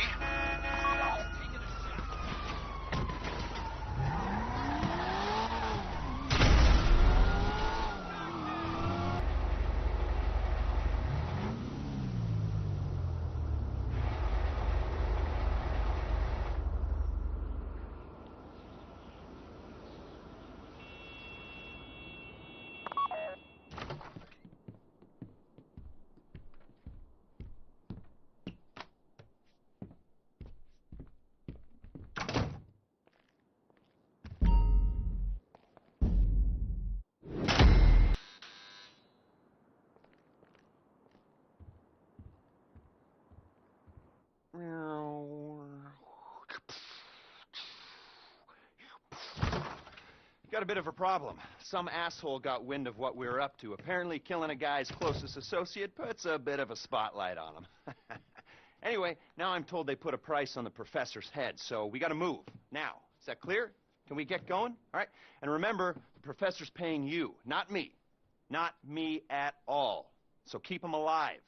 Got a bit of a problem. Some asshole got wind of what we were up to. Apparently killing a guy's closest associate puts a bit of a spotlight on him. Anyway, now I'm told they put a price on the professor's head, so we gotta move. Now, is that clear? Can we get going? All right? And remember, the professor's paying you, not me. Not me at all. So keep him alive.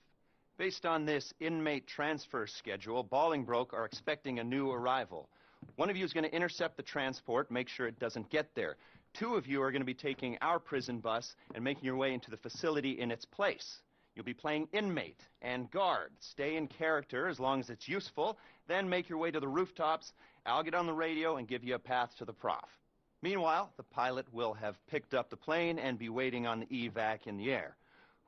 Based on this inmate transfer schedule, Bolingbroke are expecting a new arrival. One of you is going to intercept the transport, make sure it doesn't get there. 2 of you are going to be taking our prison bus and making your way into the facility in its place. You'll be playing inmate and guard. Stay in character as long as it's useful, then make your way to the rooftops. I'll get on the radio and give you a path to the prof. Meanwhile, the pilot will have picked up the plane and be waiting on the evac in the air.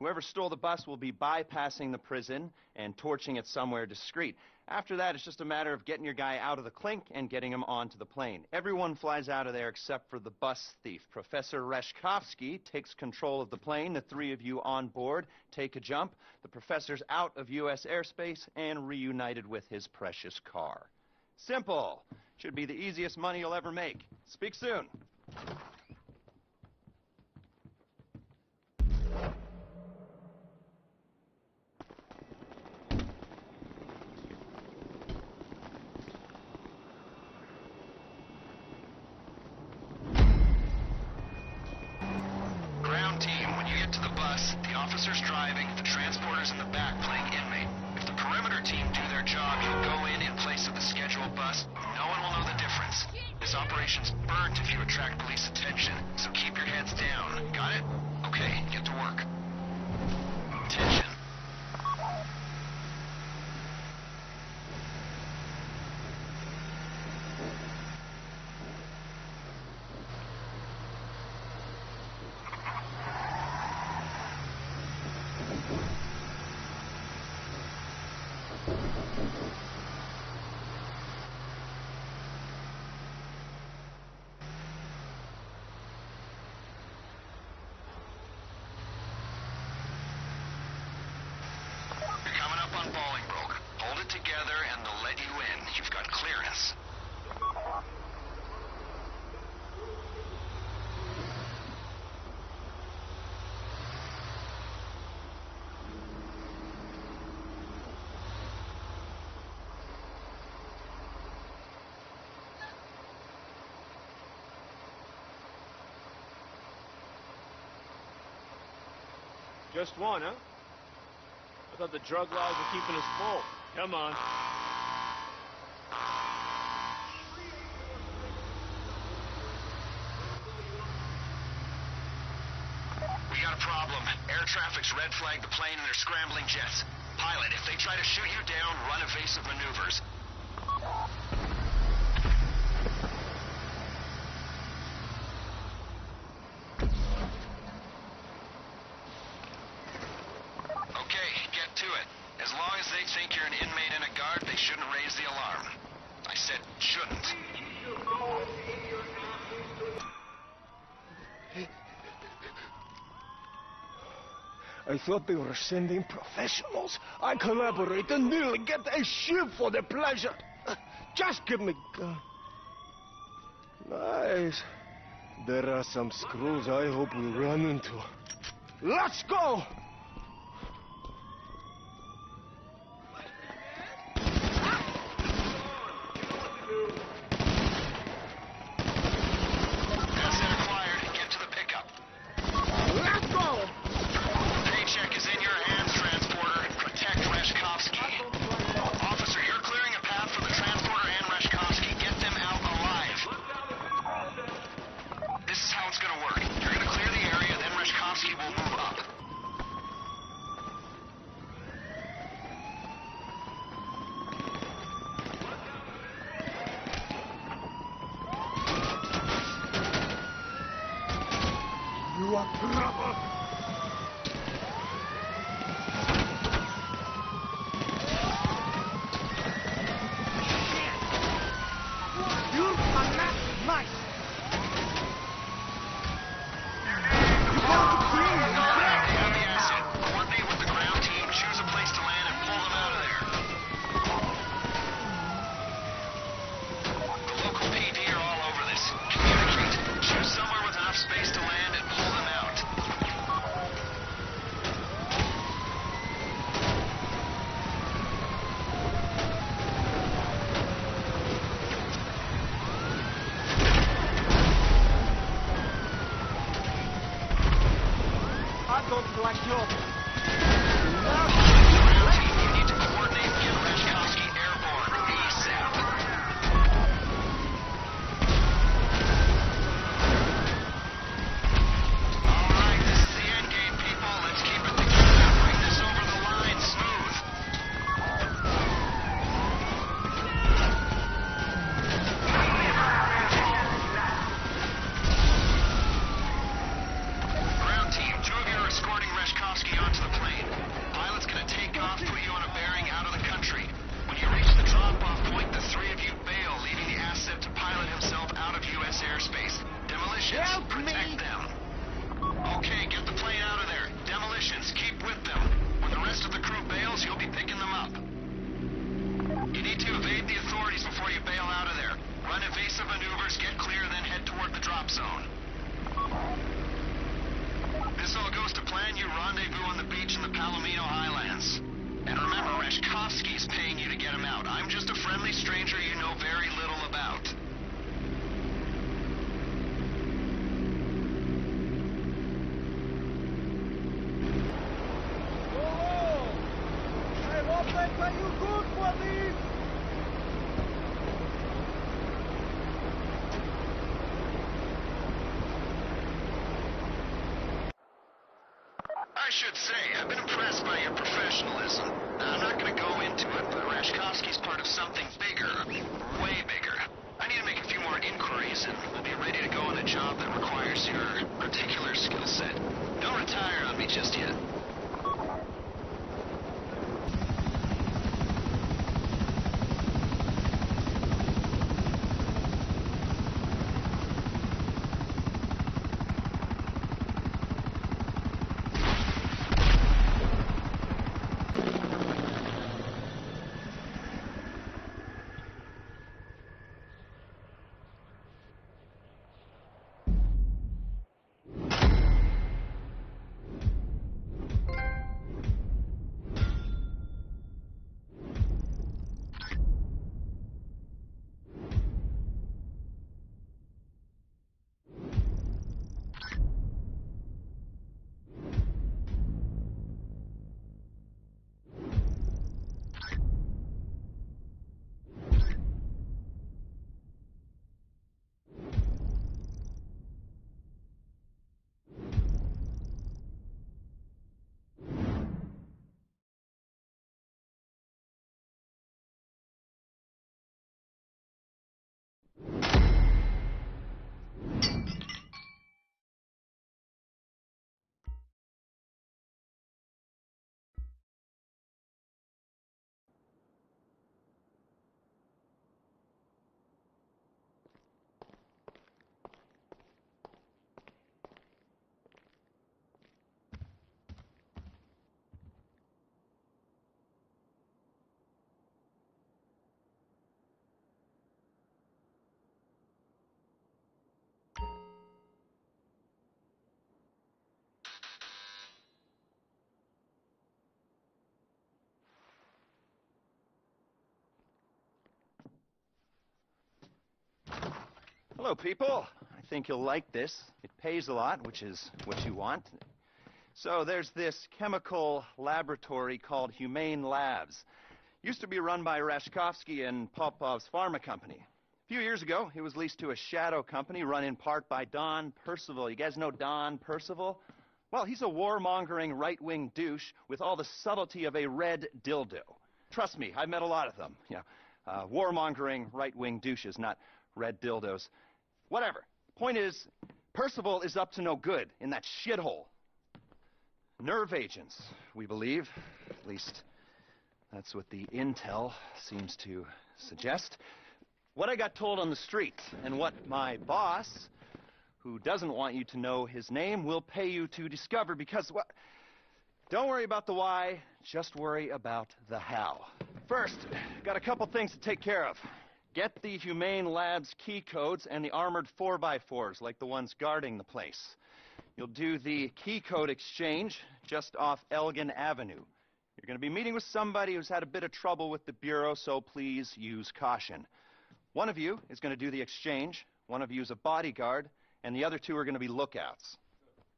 Whoever stole the bus will be bypassing the prison and torching it somewhere discreet. After that, it's just a matter of getting your guy out of the clink and getting him onto the plane. Everyone flies out of there except for the bus thief. Professor Reshkovsky takes control of the plane. The 3 of you on board take a jump. The professor's out of U.S. airspace and reunited with his precious car. Simple. Should be the easiest money you'll ever make. Speak soon. Ground team, when you get to the bus, the officer's driving, the transporter's in the back playing inmate. If the perimeter team do their job, you'll go in place of the scheduled bus. No one will know the difference. This operation's burnt if you attract police attention, so keep your heads down. Got it? Okay, get to work. Attention. On Bolingbroke. Hold it together and they'll let you in. You've got clearance. Just one, huh? I thought the drug laws were keeping us full. Come on. We got a problem. Air traffic's red flagged the plane and they're scrambling jets. Pilot, if they try to shoot you down, run evasive maneuvers. Okay, get to it. As long as they think you're an inmate in a guard, they shouldn't raise the alarm. I said shouldn't. I thought they were sending professionals. I collaborate and nearly get a ship for the pleasure. Just give me gun. Nice. There are some screws I hope we run into. Let's go! Asset acquired. Get to the pickup. Let's go! Paycheck is in your hands, transporter. Protect Reshkovsky. Officer, you're clearing a path for the transporter and Reshkovsky. Get them out alive. This is how it's gonna work. You're gonna clear the area, then Reshkovsky will move up. You are trouble! You're nice! Have the asset. Coordinate with the ground team, choose a place to land, and pull them out of there. The local PD are all over this. Communicate. Choose somewhere with enough space to land and pull them out. I don't like your... Ground team, you need to coordinate and get Reshkovsky airborne. ASAP. Alright, this is the end game, people. Let's keep it together. Bring this over the line smooth. Ground team, two of you are escorting Reshkovsky onto the plane. Pilot's gonna take off, put you on a bearing out of the country. When you reach the drop-off point, the three of you bail, leaving the asset to pilot himself out of U.S. airspace. Demolitions, protect them. Okay, get the plane out of there. Demolitions, keep with them. When the rest of the crew bails, you'll be picking them up. You need to evade the authorities before you bail out of there. Run evasive maneuvers, get clear, then head toward the drop zone. This all goes to plan, you rendezvous on the beach in the Palomino Highlands. And remember, Reshkovsky's paying you to get him out. I'm just a friendly stranger you know very little about. I hope they pay you good for this! I should say, I've been impressed by your professionalism. Now, I'm not going to go into it, but Reshkovsky's part of something bigger. Way bigger. I need to make a few more inquiries, and we'll be ready to go on a job that requires your particular skill set. Don't retire on me just yet. Hello, people. I think you'll like this. It pays a lot, which is what you want. So there's this chemical laboratory called Humane Labs. Used to be run by Rashkovsky and Popov's pharma company. A few years ago, it was leased to a shadow company run in part by Don Percival. You guys know Don Percival? Well, he's a warmongering right-wing douche with all the subtlety of a red dildo. Trust me, I've met a lot of them. Yeah, warmongering right-wing douches, not red dildos. Whatever. Point is, Percival is up to no good in that shithole. Nerve agents, we believe. At least, that's what the intel seems to suggest. What I got told on the street, and what my boss, who doesn't want you to know his name, will pay you to discover, because, well, don't worry about the why, just worry about the how. First, got a couple things to take care of. Get the Humane Labs key codes and the armored 4x4s, like the ones guarding the place. You'll do the key code exchange just off Elgin Avenue. You're going to be meeting with somebody who's had a bit of trouble with the Bureau, so please use caution. One of you is going to do the exchange, one of you is a bodyguard, and the other two are going to be lookouts.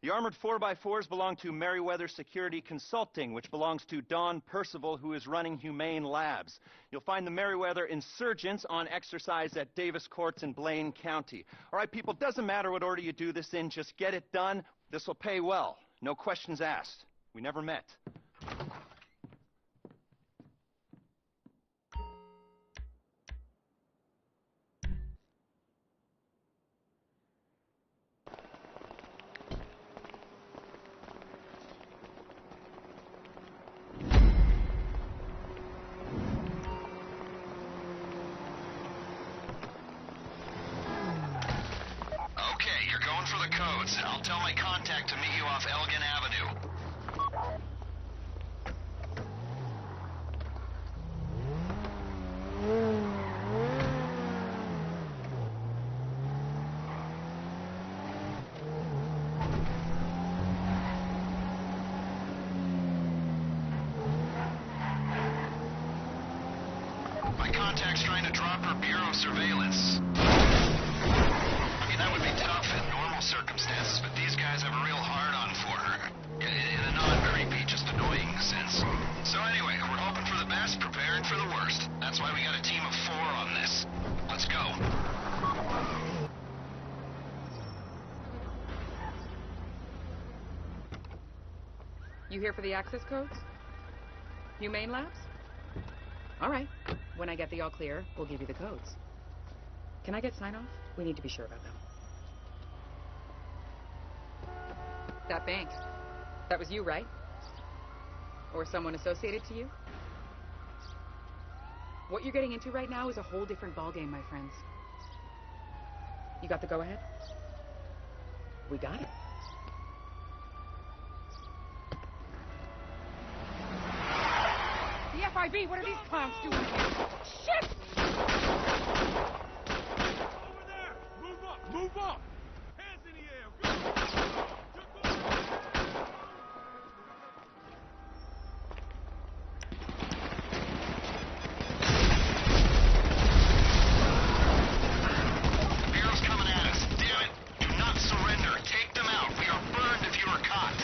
The armored 4x4s belong to Merriweather Security Consulting, which belongs to Don Percival, who is running Humane Labs. You'll find the Merriweather insurgents on exercise at Davis Courts in Blaine County. All right, people, doesn't matter what order you do this in, just get it done. This will pay well. No questions asked. We never met. I'll tell my contact to meet you off Elgin Avenue. My contact's trying to drop her Bureau surveillance. I mean, that would be tough in normal circumstances, but these guys have a real hard-on for her. In a non-creepy, just annoying sense. So anyway, we're hoping for the best, preparing for the worst. That's why we got a team of 4 on this. Let's go. You here for the access codes? Humane Labs? All right. When I get the all clear, we'll give you the codes. Can I get sign-off? We need to be sure about them. That bank. That was you, right? Or someone associated to you? What you're getting into right now is a whole different ballgame, my friends. You got the go-ahead? We got it. The FIB, what are these clowns doing here? Shit! Over there! Move up! Move up! Hands in the air! The Bureau's coming at us. Damn it! Do not surrender. Take them out. We are burned if you are caught.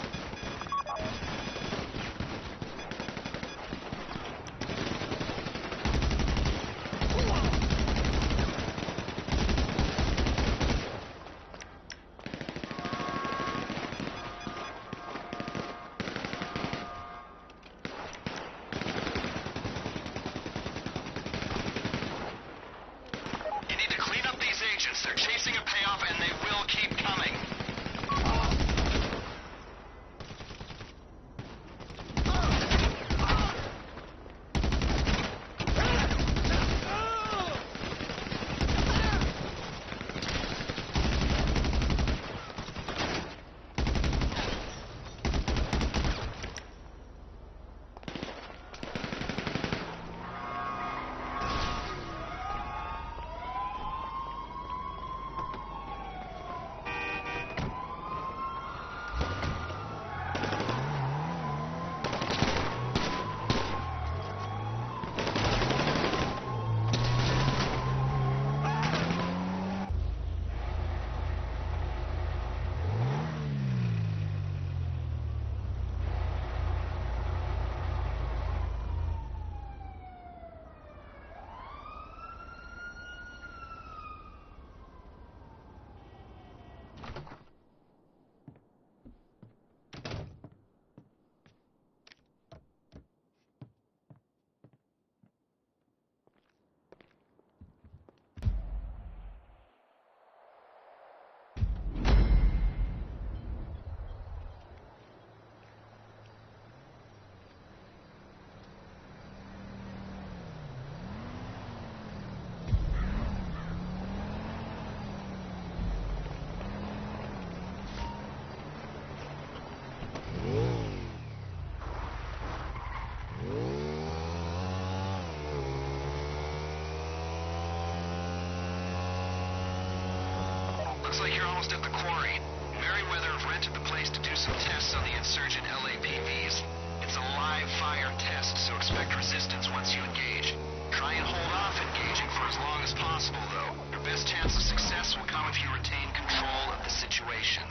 Looks like you're almost at the quarry. Merriweather have rented the place to do some tests on the insurgent LAPVs. It's a live fire test, so expect resistance once you engage. Try and hold off engaging for as long as possible, though. Your best chance of success will come if you retain control of the situation.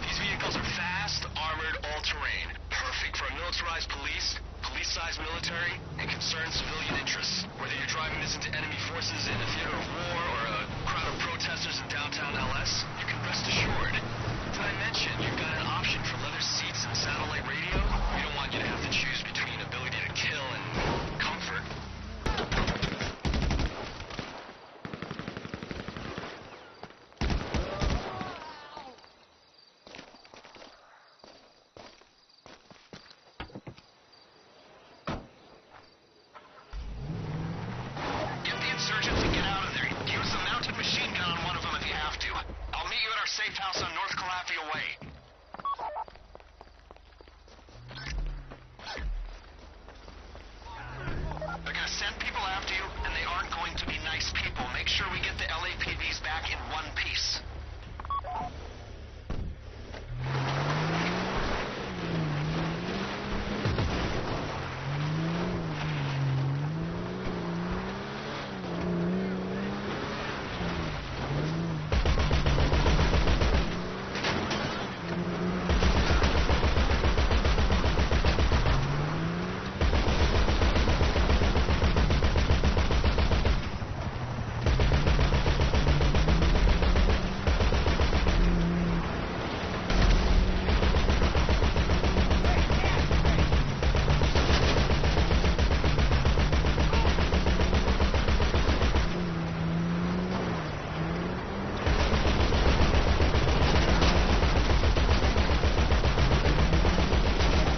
These vehicles are fast, armored, all-terrain. Perfect for a militarized police, police-sized military, and concerned civilian interests. Whether you're driving this into enemy forces in a theater of war or a crowd of protesters in downtown LS, you can rest assured. Did I mention you've got an option for leather seats and satellite radio? We don't want you to have to choose between ability to kill and comfort. Get the insurgents and get out of there. Use the mounted machine gun on one of them if you have to. I'll meet you at our safe house on North Calafia Way. They're gonna send people after you, and they aren't going to be nice people. Make sure we get the LAPVs back in one piece.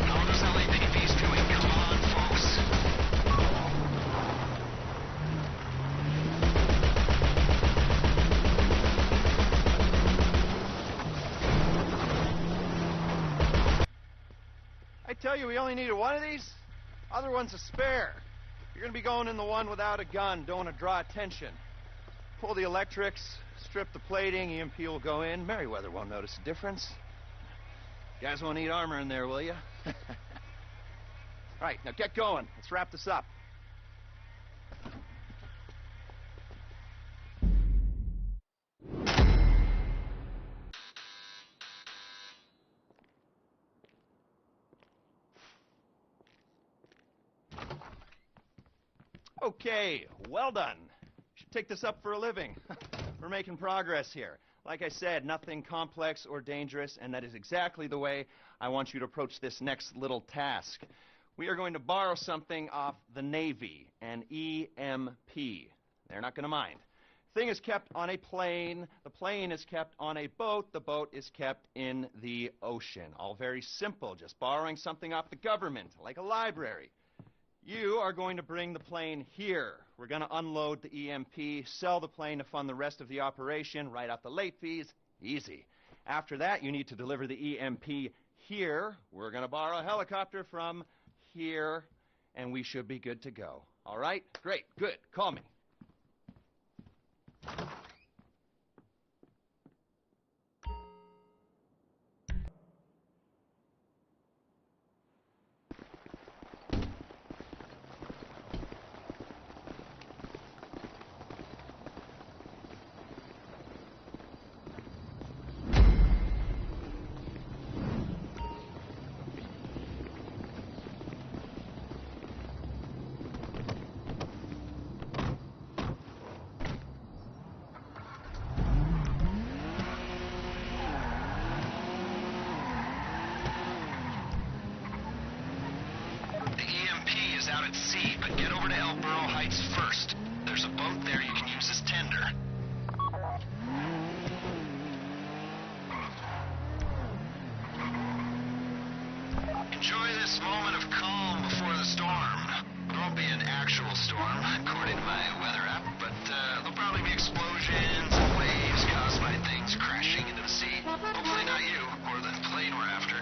How are those LAPVs doing? Come on, folks. I tell you, we only needed one of these. Other one's a spare. You're gonna be going in the one without a gun. Don't want to draw attention. Pull the electrics, strip the plating, EMP will go in. Merriweather won't notice a difference. You guys won't need armor in there, will you? All right, now get going. Let's wrap this up. Okay, well done. Should take this up for a living. We're making progress here. Like I said, nothing complex or dangerous, and that is exactly the way I want you to approach this next little task. We are going to borrow something off the Navy, an EMP. They're not going to mind. Thing is kept on a plane. The plane is kept on a boat. The boat is kept in the ocean. All very simple, just borrowing something off the government, like a library. You are going to bring the plane here. We're going to unload the EMP, sell the plane to fund the rest of the operation, write out the late fees. Easy. After that, you need to deliver the EMP here. We're going to borrow a helicopter from here, and we should be good to go. All right? Great. Good. Call me. Out at sea, but get over to El Burro Heights first. There's a boat there you can use as tender. Enjoy this moment of calm before the storm. There won't be an actual storm, according to my weather app, but there'll probably be explosions and waves caused by things crashing into the sea. Hopefully not you, or the plane we're after.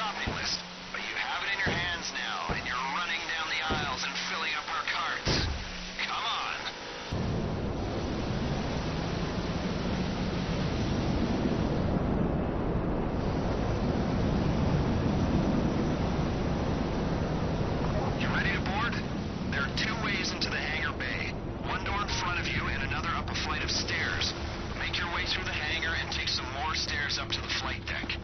shopping list, but you have it in your hands now, and you're running down the aisles and filling up our carts. Come on. You ready to board? There are two ways into the hangar bay. One door in front of you and another up a flight of stairs. Make your way through the hangar and take some more stairs up to the flight deck.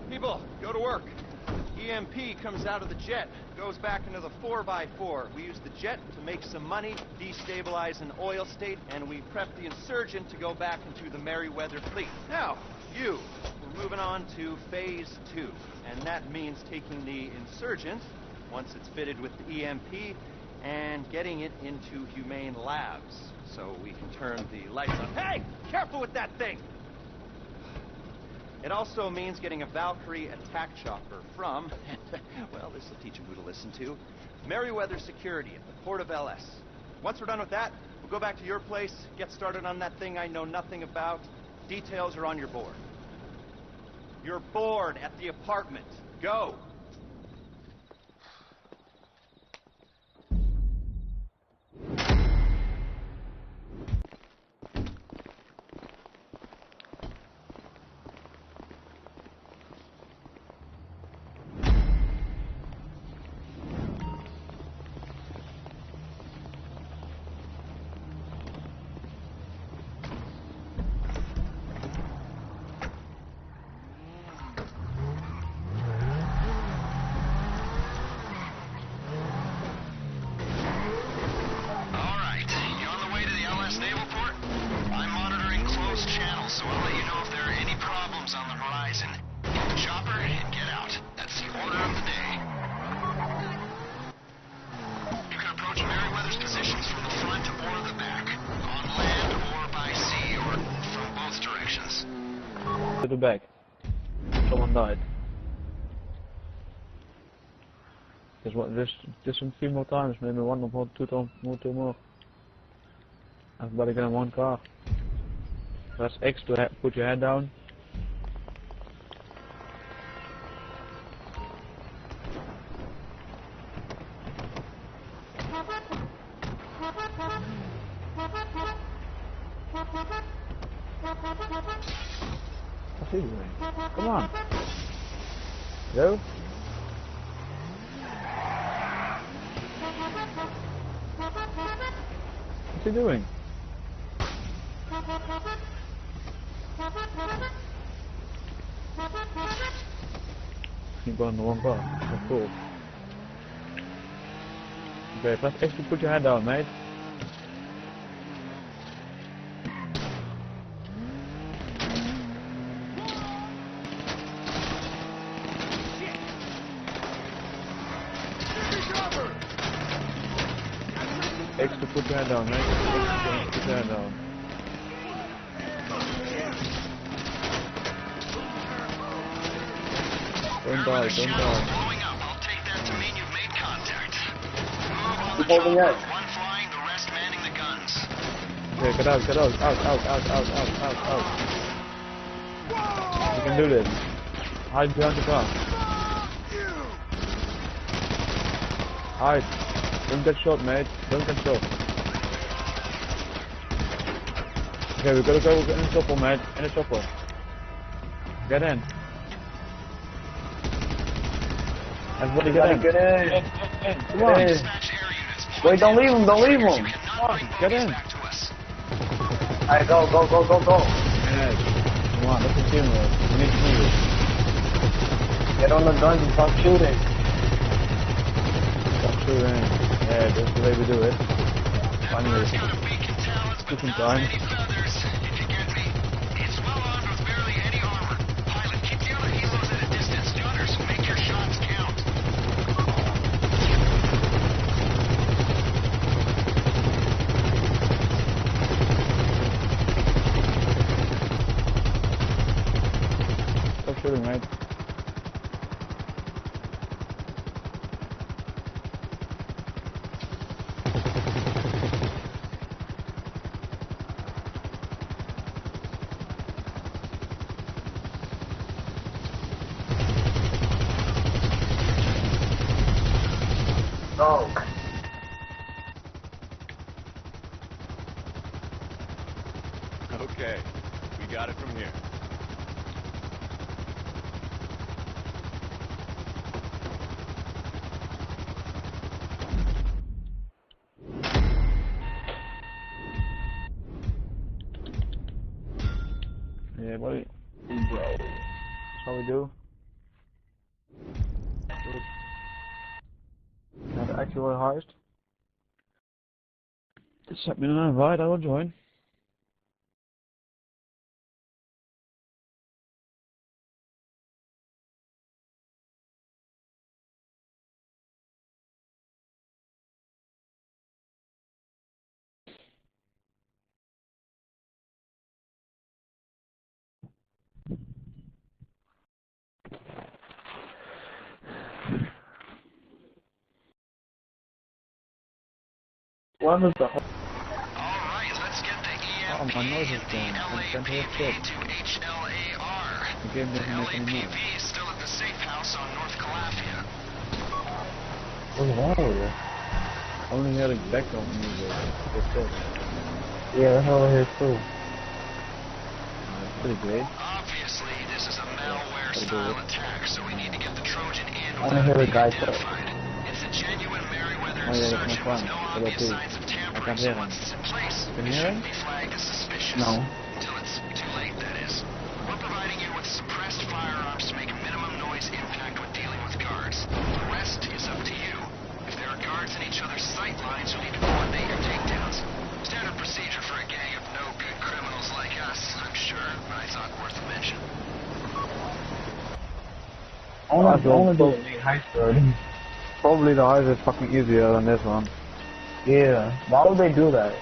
People, go to work. EMP comes out of the jet, goes back into the 4x4. We use the jet to make some money, destabilize an oil state, and we prep the insurgent to go back into the Merryweather fleet. Now, we're moving on to phase 2, and that means taking the insurgent, once it's fitted with the EMP, and getting it into humane labs, so we can turn the lights on. Hey! Careful with that thing! It also means getting a Valkyrie attack chopper from, well, this will teach you who to listen to, Merryweather Security at the port of LS. Once we're done with that, we'll go back to your place, get started on that thing I know nothing about. Details are on your board. Your board at the apartment. Go! To the back. Someone died. There's some female times, maybe one of two more. Everybody get in one car. Press X to put your head down. What's he doing? Come on. Go. What's he doing? You've gone in the wrong car. That's cool. Okay, press X to put your hand down, mate. X to put your hand down, mate. X to put your hand down. Don't die, don't die. Blowing up. I'll take that to mean you've made contact. Move on the Keep holding chopper. up. One flying, the rest manning the guns. Okay, get out, get out, out. You can do this. Hide behind the car. Hide. Don't get shot, mate. Don't get shot. Okay, we gotta go in the chopper, mate. In the chopper. Get in. Everybody get in. Get in. Get in. Come on. Get in. Wait, don't leave him, don't leave him. Come on, get in. Alright, go. Yes. Come on, let's continue. We need to move. Get on the guns and stop shooting. Stop shooting. Yeah, that's the way we do it. Finally. Took some time. It's well armed with barely any armor. Pilot, keep the other helos at a distance. Gunners, make your shots count. Stop shooting, mate. Go. Okay, we got it from here. Yeah, buddy. That's how we do. Good. Now the actual heist. Just send me an invite, I will join. What was the Alright, let's get the Oh, my nose is EMP going. and I can't the hear shit. LAPP to HLAR. The game The doesn't make any noise. LAPP is still at the safe house on North Calafia. What's wrong with you? Only hearing background music. That's it. Yeah, that's all I hear too. That's pretty great. Obviously, this is a malware-style attack, so we need to get the Trojan in I wanna hear the guy talk. identified. It's a genuine Merryweather Oh, yeah, insurgent it's with my no phone. obvious LAPP. signs of I tampering, can't so hear him. once it's in place, Can it you hear shouldn't him? be flagged as suspicious. No. Until it's too late, that is. We're providing you with suppressed firearms to make minimum noise impact when dealing with guards. The rest is up to you. If there are guards in each other's sight lines, you'll need to coordinate your takedowns. Standard procedure for a gang of no-good criminals like us, I'm sure, but I thought worth a mention. I wanna do a main heist already. Probably the heist is fucking easier than this one. Yeah. Why would they do that?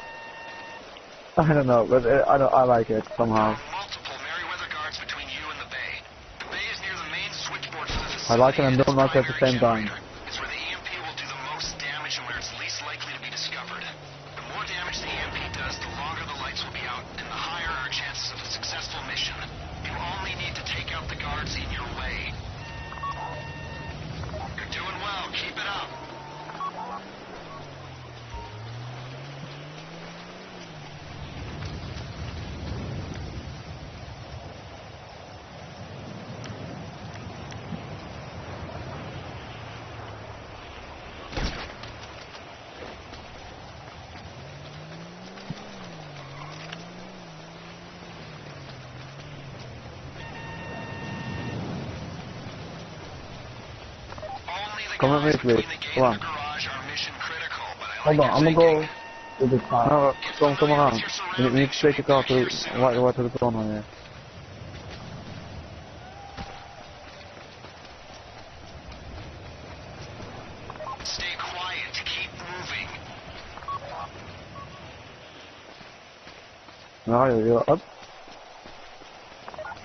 I don't know, but I like it somehow. Multiple Merryweather guards between you and the bay. The bay is near the main switchboard for the facility. I like it and don't like it at the primary same time. generator. It's where the EMP will do the most damage and where it's least likely to be discovered. The more damage the EMP does, the longer the lights will be out, and the higher our chances of a successful mission. You only need to take out the guards in your way. You're doing well. Keep it up. Come with me, please. Come on. Hold on, I'm gonna go to the top. No, come around. We need to take the car to right to the corner here. Stay quiet. Keep moving. No, you're up.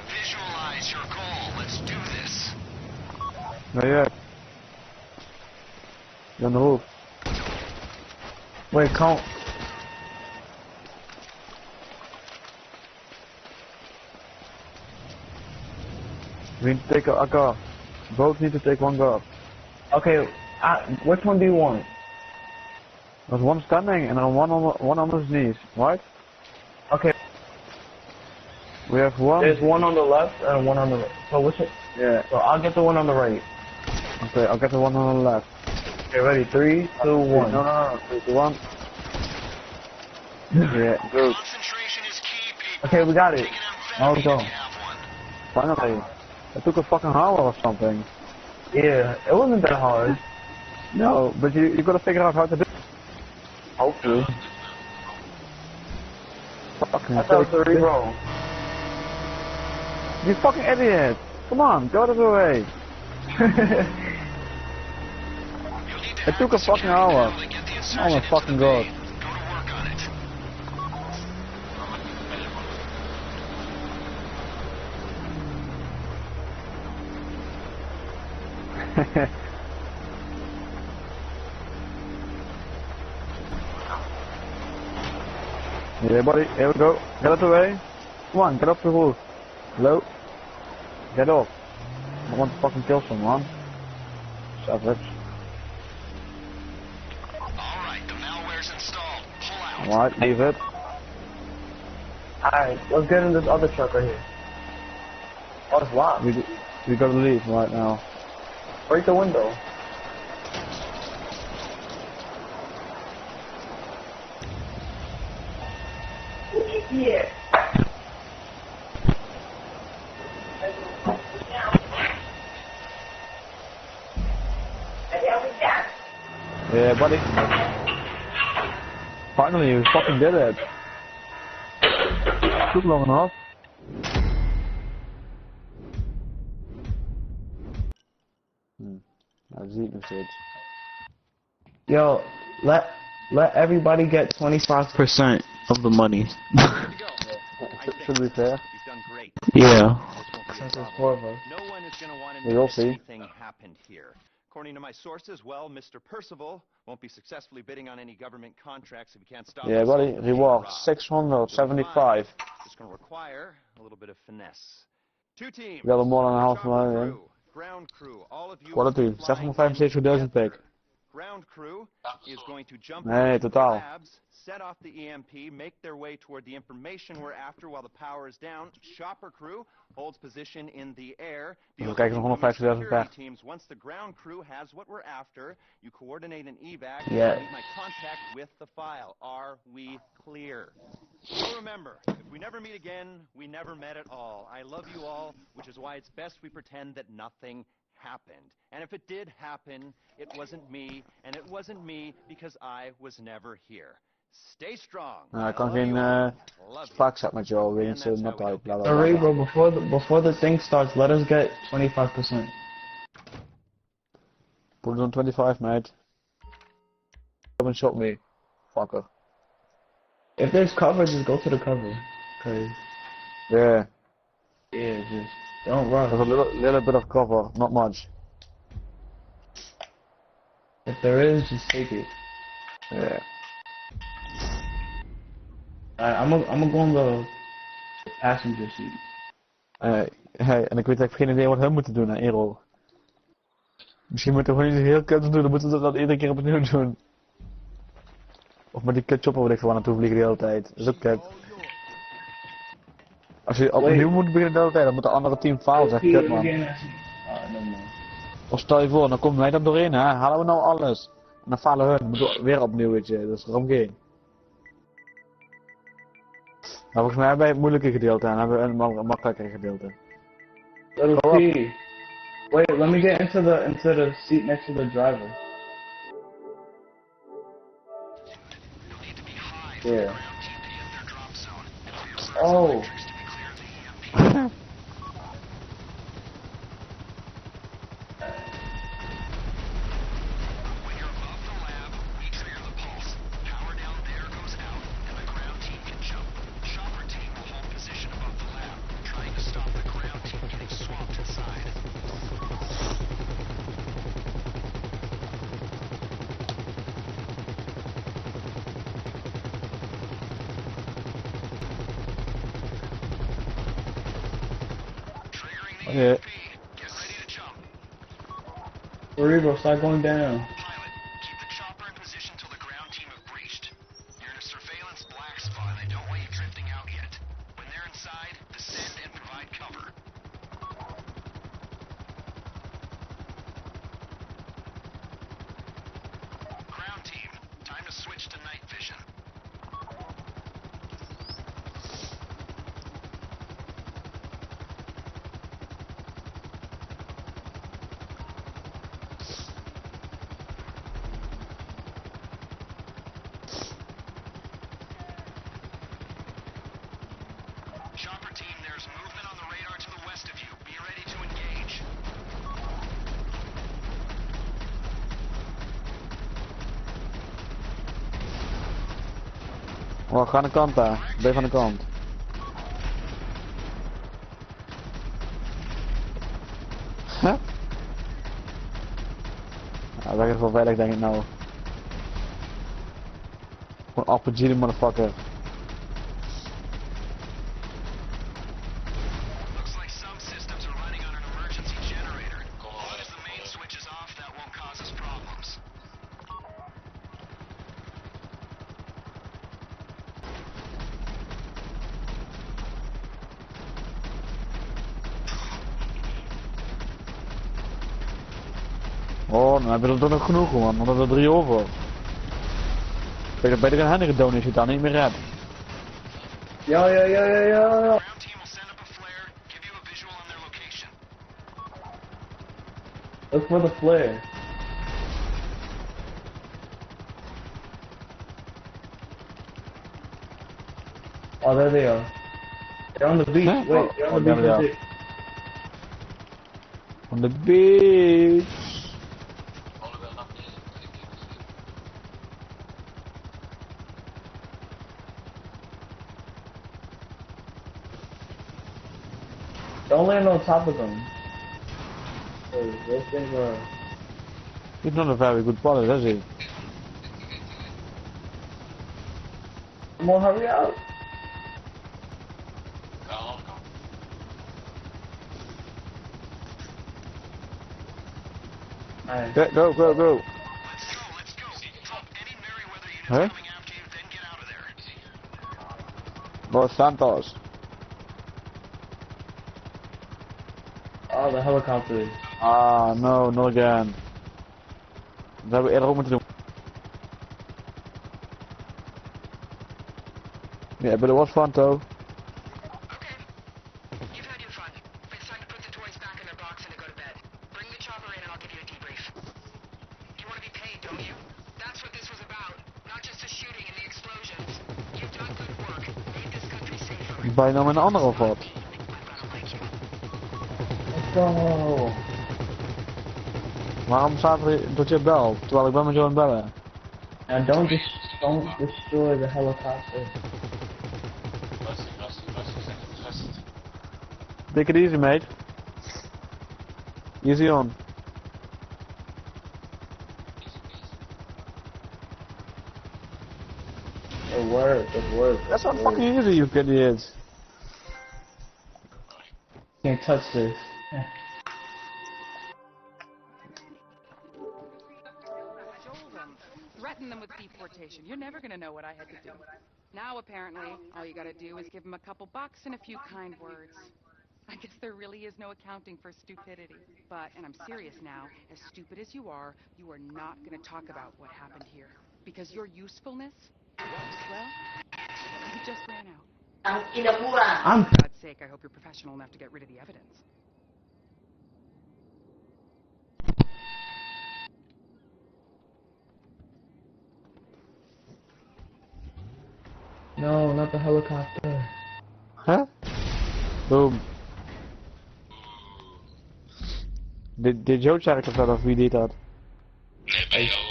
Visualize your goal. Let's do this. No, you're on the roof. Wait, count. We need to take a car. Both need to take one car. Okay, which one do you want? There's one standing and then one on his knees, right? Okay. We have one. There's one on the left and one on the right. So which one? Yeah. So I'll get the one on the right. Okay, I'll get the one on the left. Okay, ready? 3, 2, 1. No. 3, 2, 1. Yeah, good. Okay, we got it. Now we go. Finally. It took a fucking hour or something. Yeah, it wasn't that hard. No, but you gotta figure out how to do it. Hopefully. Fucking I thought it was a reroll. You fucking idiot! Come on, go out of the way! It took a fucking hour. Oh my fucking god. Yeah, buddy, here we go. Get out of the way. Come on, get up the roof. Hello? Get off. I want to fucking kill someone. Savage. Alright, the malware's installed. Pull out. Alright, leave it. Alright, let's get in this other truck right here. Oh, it's locked. We gotta leave right now. Break the window. Yeah. Yeah, buddy. Finally, you fucking did it. Took long enough. I zie het nog steeds. Yo, let everybody get 25% of the money. Should be fair. Yeah. Since it's 4 of us. No one is going to want to We know will if see. anything happened here. According to my sources, well, Mr. Percival won't be successfully bidding on any government contracts if he can't stop Yeah, himself buddy. from being Reward robbed. 675. It's going to require a little bit of finesse. Two teams. We hadden more dan een half Chopper miljoen in. crew, ground crew, all of you Quality. will be flying 675.000 pick. Ground crew is going to jump Nee, into the totaal. labs, set off the EMP, make their way toward the information we're after while the power is down. Chopper crew holds position in the air. We kijken nog 150.000 per. Teams, once the ground crew has what we're after, you coordinate an evac Yeah. and meet my contact with the file. Are we clear? So remember, if we never meet again, we never met at all. I love you all, which is why it's best we pretend that nothing happened. And if it did happen, it wasn't me, and it wasn't me because I was never here. Stay strong. Nou, ik I kan love geen you all. Love you. spaak zetten met jou, wegens And that's not how we uit, bla do bla Sorry, bla. bro, before the thing starts, let us get 25%. Put it on 25, mate. Come and shot me, fucker. If there's cover, just go to the cover. Cause Yeah, yeah, just don't rush. there's a little bit of cover, not much. If there is, just take it. Yeah. I'm gonna go on the passenger seat. Hey, en ik weet echt geen idee wat we moeten doen aan Aero. Misschien moeten we gewoon iets heel kuts doen, dan moeten we dat iedere keer opnieuw doen. Of met die kutchopper waar ik gewoon naartoe vliegen de hele tijd. Dat is ook kut. Als je opnieuw moet beginnen de hele tijd, dan moet de andere team falen, zeg kut man. Of stel je voor, dan komen wij er doorheen, hè? Halen we nou alles. En dan falen hun, dan moeten we weer opnieuw, weet je. Dat is erom geen. Maar volgens mij hebben wij het moeilijke gedeelte en hebben we een makkelijker gedeelte. Little P. Wait, let me get into the seat next to the driver. Yeah. Oh. Yeah. Cerebro, start going down. Pilot, keep the chopper in position till the ground team have breached. You're in a surveillance black spot and I don't want you drifting out yet. When they're inside, descend and provide cover. Ground team, time to switch to night vision. Chopper team, there's movement on the radar to the west of you. Be ready to engage. Oh, ga aan de kant daar. Blijf aan de kant. Huh? Ja, dat is wel veilig denk ik nou. Gewoon RPG motherfucker. Looks like some systems are running on an emergency generator. As long as the main switch is off, that won't cause us problems. Oh, dan hebben we er toch nog genoeg man, want er zijn 3 over. Ik denk dat beter een handige donor is je dan niet meer hebt. Yo. Ground team will send up a flare, give you a visual on their location. Look for the flare. Oh, there they are. They're on the beach. Huh? Wait, they're on the there beach. they are. On the beach. Don't land on top of them. Those things are... He's not a very good pilot, is he? Come on, hurry up. Nice. Go. Let's go. Top any Merryweather units Huh? coming after you, then get out of there. Los Santos. Oh, the helicopter. Ah, no, not again. Dat hebben we eerder ook moeten doen. Yeah, but it was fun though. Okay. You've had your fun. It's time to put the toys back in their box and to go to bed. Bring the chopper in and I'll give you a debrief. You want to be paid, don't you? That's what this was about. Not just the shooting and the explosions. You've done good work. Made this country safer. Bijna met een andere of wat? Let's go. Waarom staat er dat je belt, terwijl ik ben met jou aan het bellen? And don't destroy the helicopter. Take it easy, mate. Easy on. It works. That's not fucking easy, you idiots. Can't touch this. Cajole them. Threaten them with deportation. You're never gonna know what I had to do. Now, apparently, all you gotta do is give them a couple bucks and a few kind words. I guess there really is no accounting for stupidity. But, and I'm serious now, as stupid as you are not gonna talk about what happened here. Because your usefulness, well, you just ran out. For God's sake, I hope you're professional enough to get rid of the evidence. blowing up a helicopter. Huh? Boom. Did Joe checken of wie deed dat? Nee, bij jou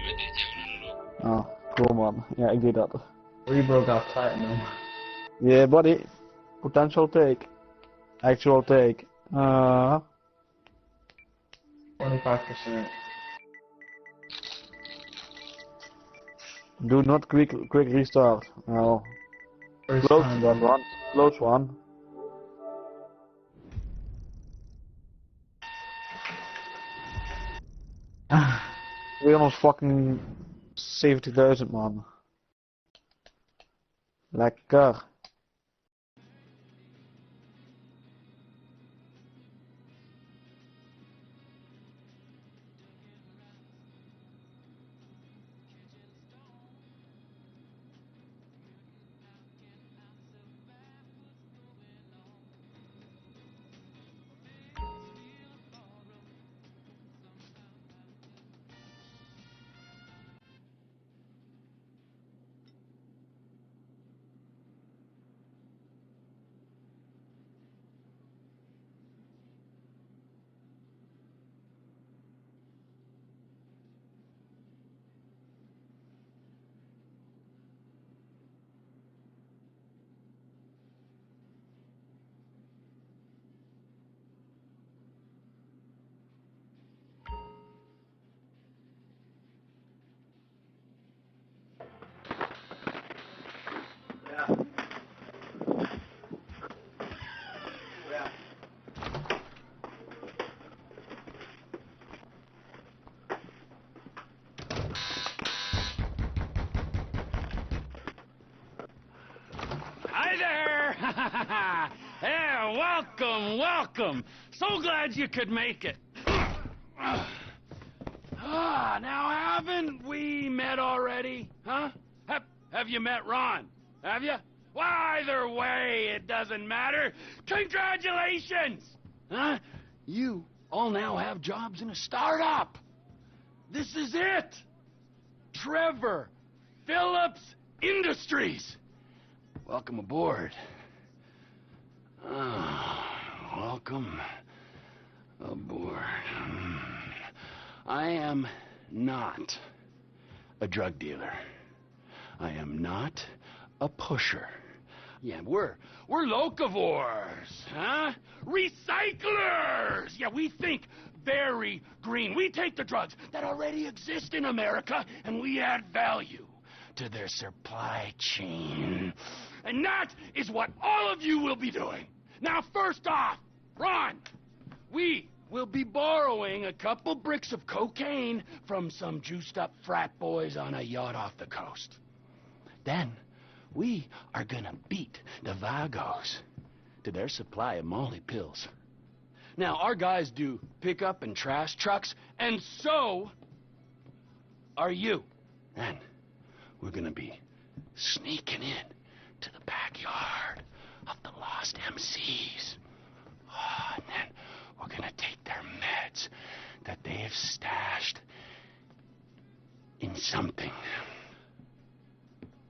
met dit even een loop. Oh, cool man. Ja, ik deed dat. Rebro got platinum. Yeah, buddy. Potential take. Actual take. 25%. Do not quick restart. Oh. First Close time. one. Close one. Weer ons fucking 70.000 man. Lekker. Hi there! Yeah, welcome. So glad you could make it. Now haven't we met already? Huh? Have you met Ron? Have you? Well, either way, it doesn't matter. Congratulations! Huh? You all now have jobs in a startup. This is it. Trevor Phillips Industries. Welcome aboard. Welcome aboard. I am not a drug dealer. I am not a pusher. Yeah, we're locavores, huh? Recyclers! Yeah, we think very green. We take the drugs that already exist in America and we add value to their supply chain. And that is what all of you will be doing. Now, first off, Ron, we will be borrowing a couple bricks of cocaine from some juiced-up frat boys on a yacht off the coast. Then, we are gonna beat the Vagos to their supply of Molly pills. Now, our guys do pickup and trash trucks, and so are you. And we're gonna be sneaking in to the backyard of the lost MCs. And then we're gonna take their meds that they have stashed in something.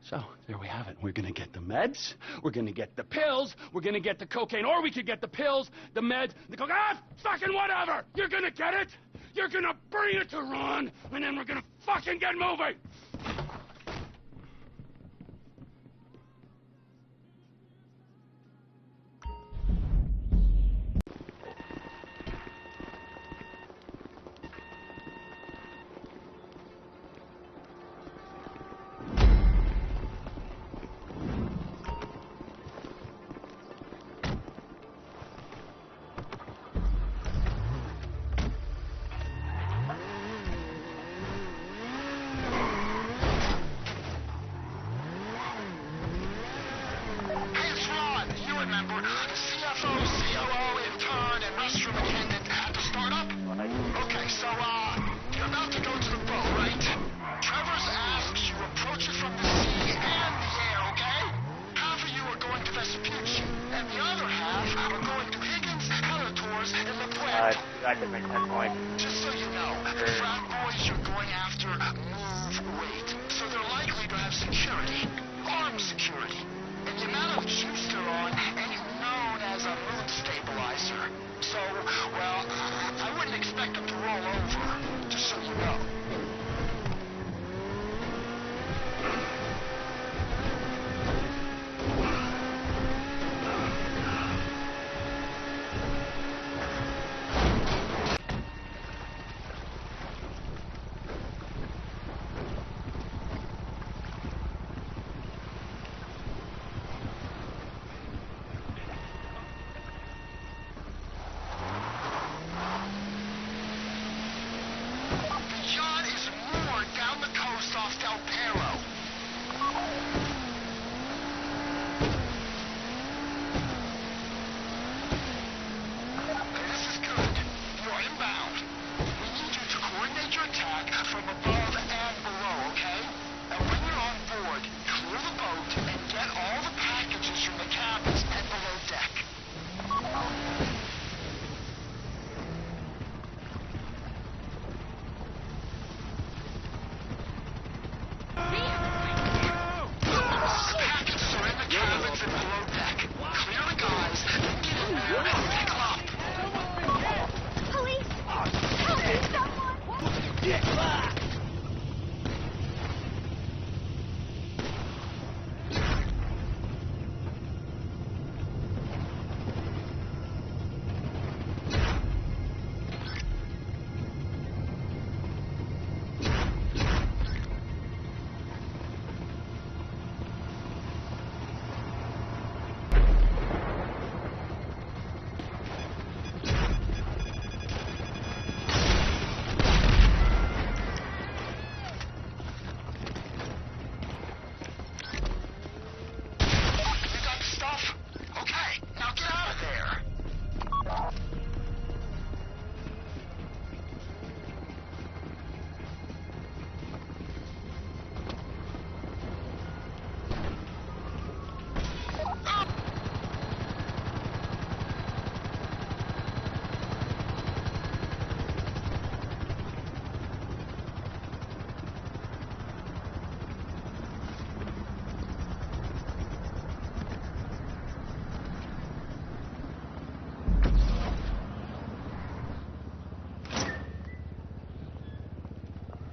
So, there we have it. We're gonna get the meds, we're gonna get the pills, we're gonna get the cocaine, or we could get the pills, the meds, the cocaine, fucking whatever! You're gonna get it, you're gonna bring it to Ron, and then we're gonna fucking get moving! I could make 10 points. Just so you know, the frat boys you're going after move weight, so they're likely to have security, armed security. The amount of juice they're on ain't known as a mood stabilizer. So, well, I wouldn't expect them to roll over, just so you know.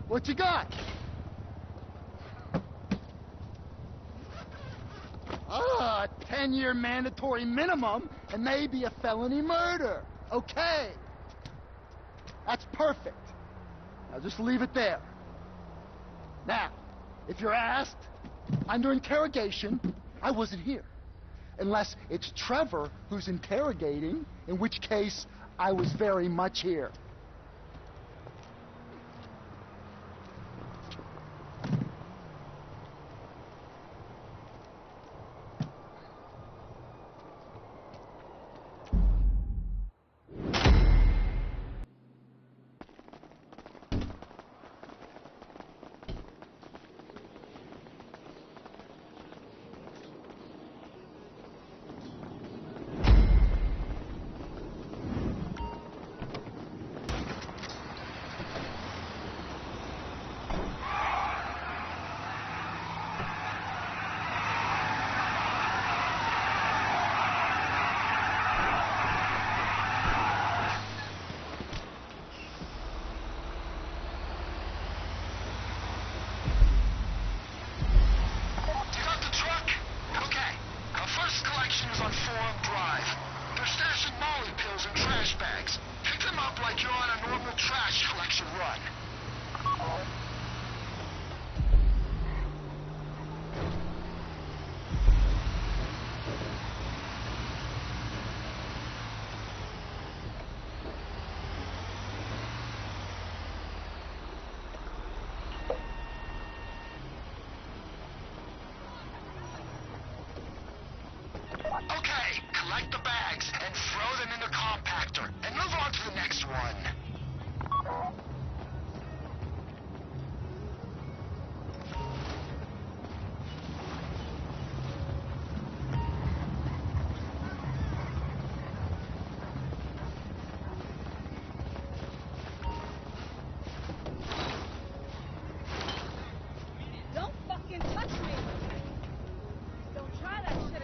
What you got? Ah, 10-year mandatory minimum and maybe a felony murder. Okay. That's perfect. Now just leave it there. Now, if you're asked, under interrogation, I wasn't here. Unless it's Trevor who's interrogating, in which case I was very much here. Okay, collect the bags and throw them in the compactor, and move on to the next one. Don't fucking touch me! Don't try that shit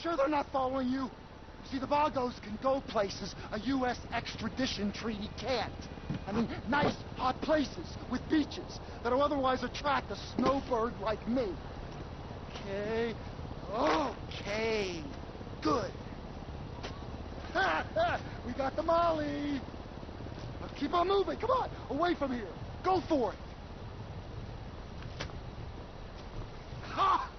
sure they're not following you? See, the Vagos can go places a U.S. extradition treaty can't. I mean, nice, hot places with beaches that'll otherwise attract a snowbird like me. Okay. Okay. Good. We got the Molly. Now keep on moving. Come on. Away from here. Go for it. Ha!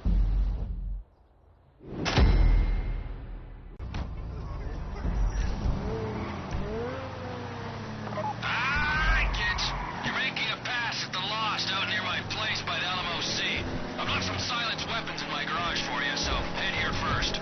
Alright, kids. You're making a pass at the Lost out near my place by the Alamo Sea. I've left some silenced weapons in my garage for you, so head here first.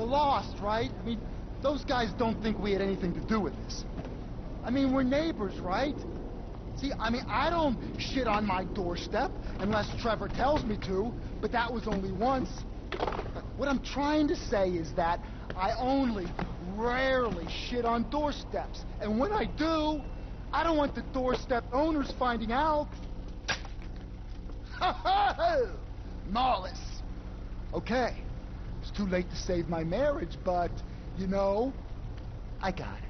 lost, right? I mean, those guys don't think we had anything to do with this. I mean, we're neighbors, right? See, I mean, I don't shit on my doorstep unless Trevor tells me to, but that was only once. What I'm trying to say is that I only rarely shit on doorsteps. And when I do, I don't want the doorstep owners finding out. Lawless. Okay, it's too late to save my marriage, but, you know, I got it.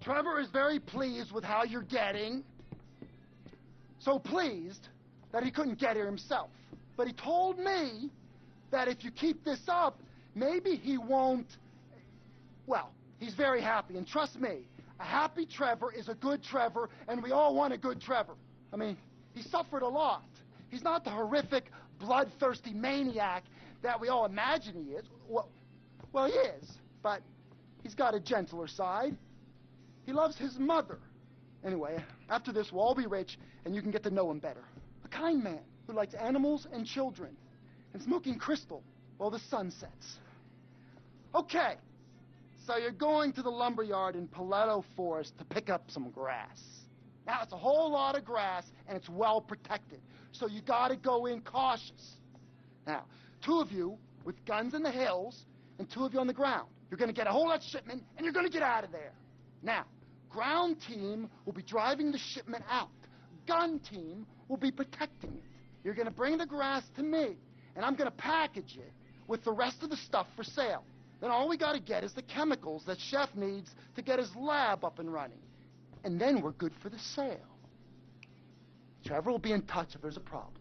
Trevor is very pleased with how you're getting. So pleased that he couldn't get here himself. But he told me that if you keep this up, maybe he won't... Well, he's very happy, and trust me, a happy Trevor is a good Trevor, and we all want a good Trevor. I mean, he suffered a lot. He's not the horrific, bloodthirsty maniac that we all imagine he is. Well, he is, but he's got a gentler side. He loves his mother. Anyway, after this, we'll all be rich, and you can get to know him better. A kind man who likes animals and children, and smoking crystal while the sun sets. Okay, so you're going to the lumberyard in Palmetto Forest to pick up some grass. Now, it's a whole lot of grass, and it's well protected, so you gotta go in cautious. Now, 2 of you with guns in the hills, and 2 of you on the ground. You're gonna get a whole lot of shipment, and you're gonna get out of there. Now, ground team will be driving the shipment out. Gun team will be protecting it. You're gonna bring the grass to me, and I'm gonna package it with the rest of the stuff for sale. Then all we gotta get is the chemicals that Chef needs to get his lab up and running. And then we're good for the sale. Trevor will be in touch if there's a problem.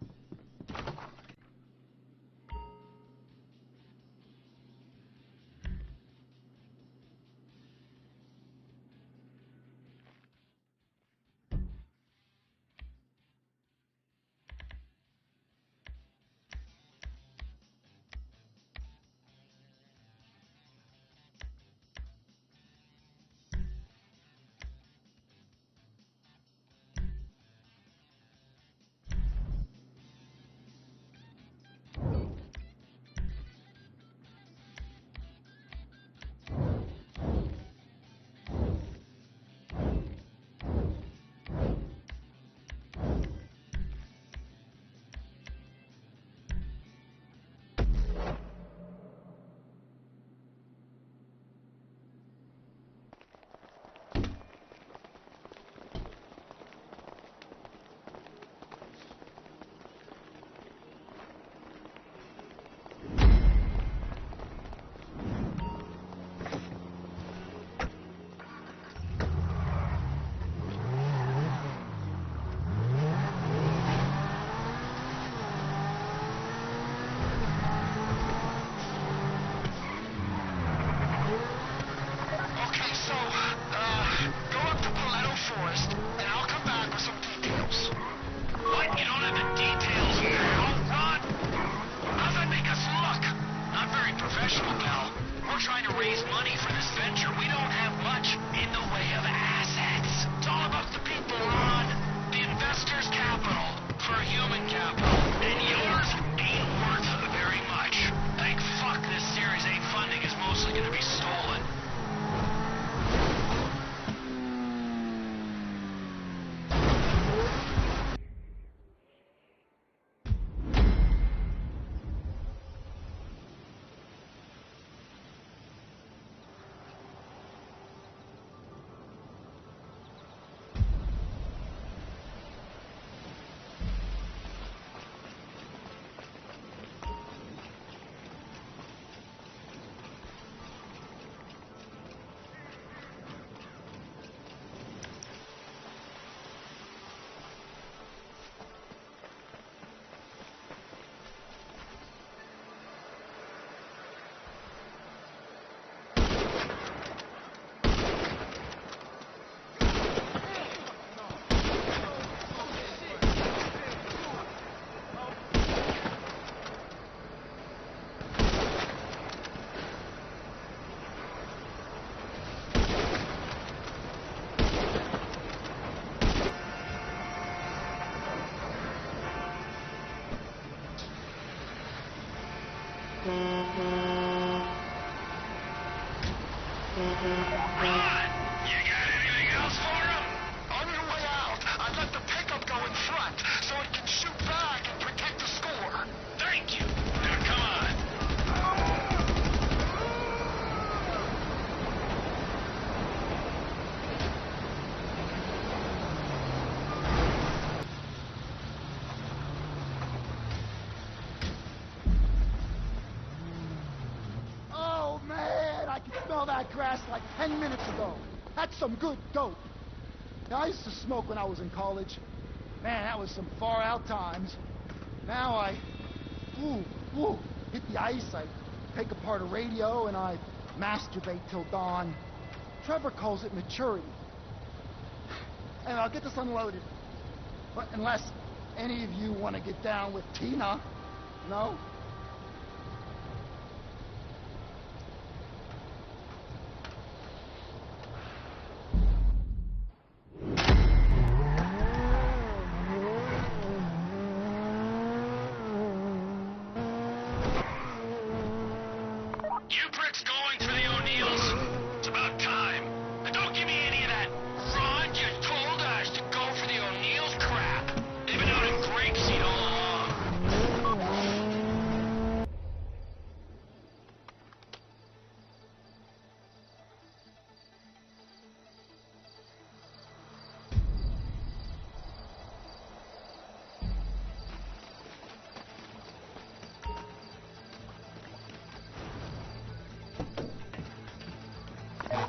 Run! You got anything else for him? On your way out, I let the pickup go in front so it can shoot back and protect the score. Thank you. Now come on. Oh, man, I could smell that grass like 10 minutes ago. That's some good dope. Now, I used to smoke when I was in college. Man, that was some far-out times. Now I, hit the ice, I take apart a radio, and I masturbate till dawn. Trevor calls it maturity. And I'll get this unloaded. But unless any of you want to get down with Tina, no? You pricks going for the O'Neills? It's about time. And don't give me any of that fraud you told us to go for the O'Neills crap. They've been out in grapeseed all along.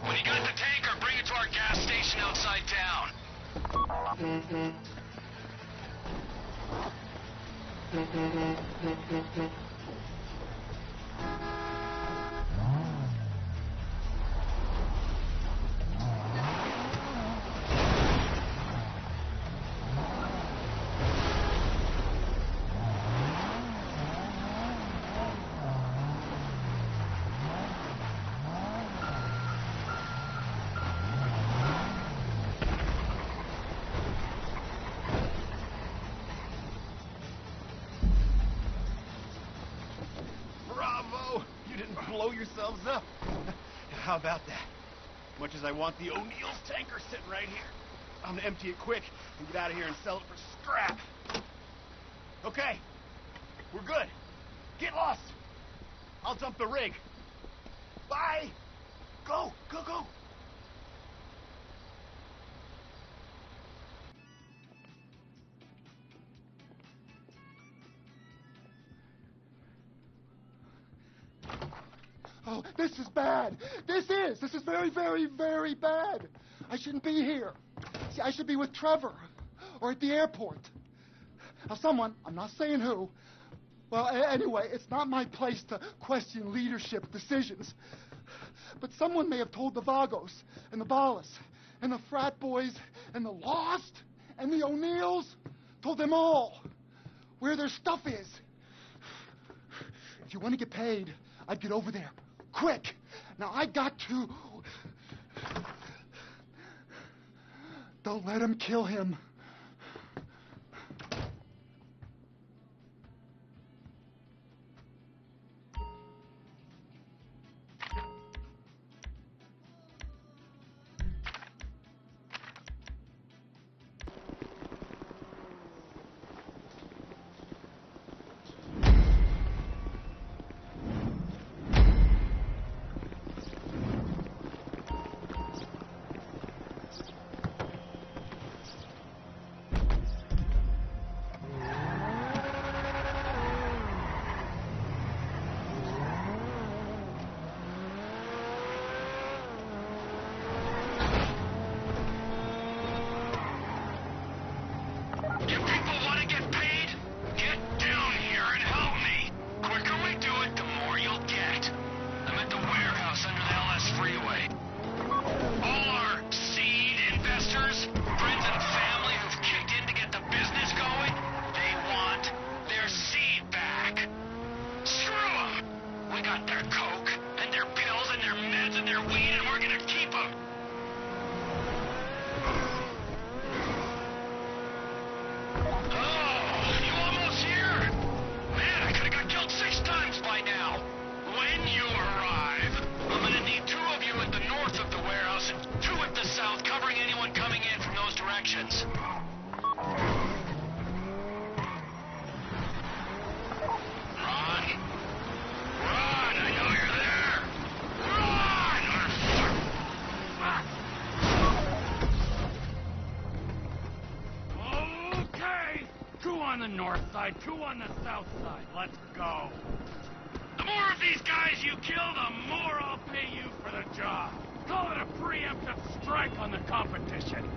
When you got the tanker, bring it to our gas station outside town. Bravo! You didn't blow yourselves up. How about that? Much as I want the O'Neill's tanker sitting right here. I'm gonna empty it quick and get out of here and sell it for scrap. Okay, we're good. Get lost. I'll dump the rig. Bye. Go, go, go. Oh, this is bad. This is very, very, very bad. I shouldn't be here. See, I should be with Trevor or at the airport. Now, someone, I'm not saying who, well, anyway, it's not my place to question leadership decisions. But someone may have told the Vagos and the Ballas and the frat boys and the Lost and the O'Neills, told them all where their stuff is. If you want to get paid, I'd get over there. Quick! Now I got to... Don't let him kill him. You people want to get paid? Get down here and help me. Quicker we do it, the more you'll get. I'm at the warehouse under the LS freeway. All our seed investors, friends and family who've kicked in to get the business going, they want their seed back. Screw them. We got their coke and their pills and their meds and their weed, and we're gonna keep them. You almost here? Man, I could've got killed 6 times by now. When you arrive, I'm gonna need 2 of you at the north on the north side, 2 on the south side. Let's go. The more of these guys you kill, the more I'll pay you for the job. Call it a preemptive strike on the competition.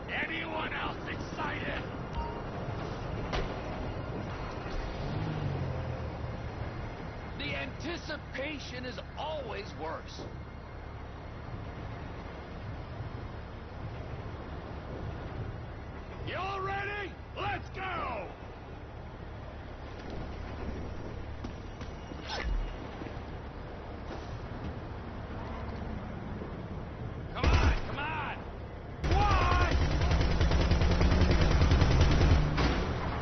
Anyone else excited? The anticipation is always worse. Y'all ready? Let's go! Come on, come on! What?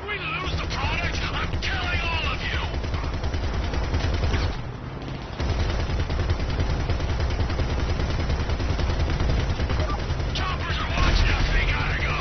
We lose the product, I'm killing all of you! Choppers are watching us, we gotta go!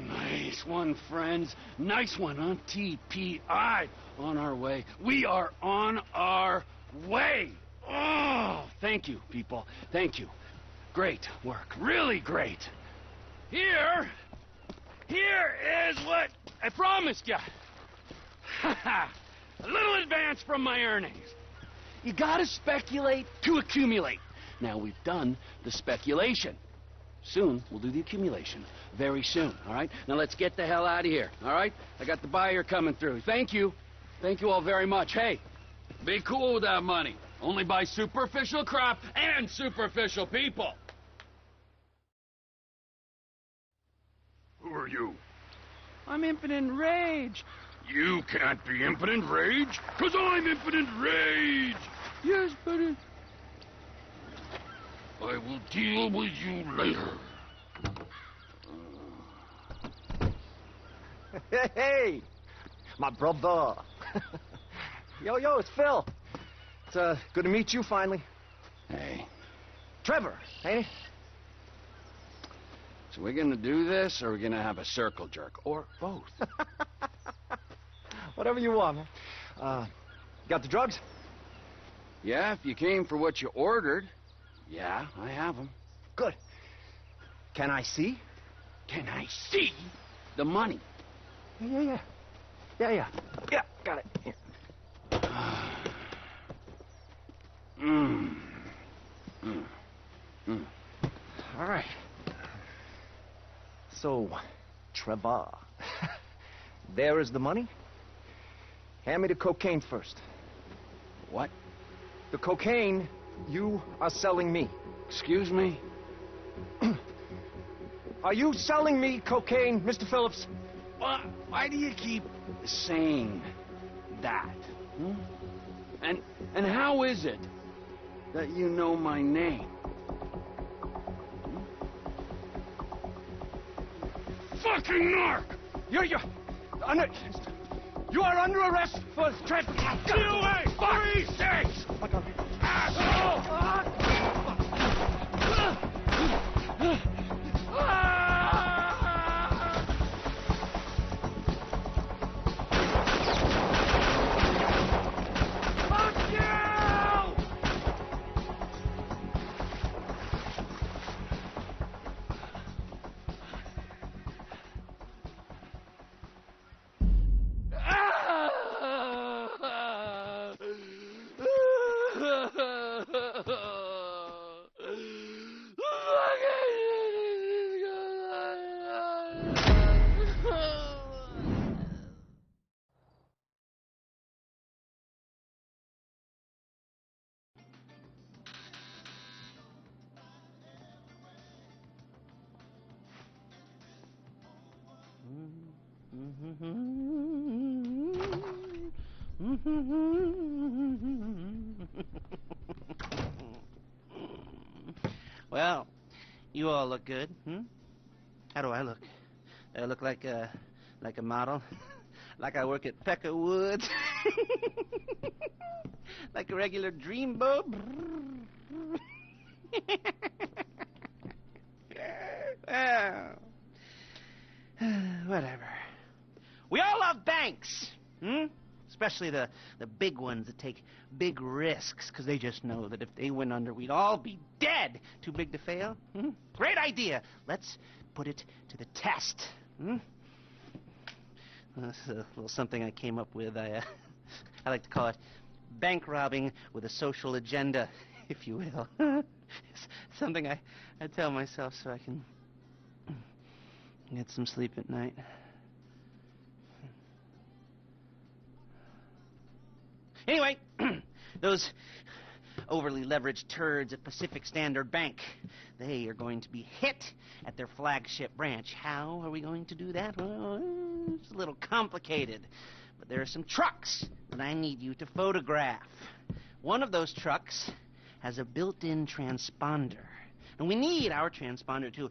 Nice one, friends. Nice one on TPI. On our way. We are on our way. Oh, thank you, people. Thank you. Great work. Really great. Here is what I promised you. A little advance from my earnings. You gotta speculate to accumulate. Now we've done the speculation. Soon, we'll do the accumulation. Very soon, all right? Now let's get the hell out of here, all right? I got the buyer coming through. Thank you. Thank you all very much. Hey, be cool with that money. Only buy superficial crap and superficial people. Who are you? I'm Impotent Rage. You can't be Impotent Rage, 'cause I'm Impotent Rage! Yes, but I will deal with you later. Hey, my brother. Yo, it's Phil. It's good to meet you finally. Hey. Trevor, ain't it? So we're gonna do this, or we're gonna have a circle jerk, or both? Whatever you want, man. Got the drugs? Yeah, if you came for what you ordered. Yeah, I have them. Good. Can I see? Can I see the money? Yeah, got it. Here. All right. So, Trevor, there is the money. Hand me the cocaine first. What? The cocaine you are selling me. Excuse me? Are you selling me cocaine, Mr. Phillips? Why do you keep saying that? Hmm? And how is it that you know my name? Fucking narc! You are under arrest for trespassing. Get away! Fuck sakes! Asshole! Well, you all look good, How do I look? Do I look like a model? Like I work at Pecker Woods? Like a regular dreamboat? Well, whatever. We all love banks, Especially the big ones that take big risks, because they just know that if they went under, we'd all be dead. Too big to fail? Great idea. Let's put it to the test. This is a little something I came up with. I like to call it bank robbing with a social agenda, if you will. It's something I tell myself so I can get some sleep at night. Anyway, those overly leveraged turds at Pacific Standard Bank, they are going to be hit at their flagship branch. How are we going to do that? Well, it's a little complicated, but there are some trucks that I need you to photograph. One of those trucks has a built-in transponder, and we need our transponder to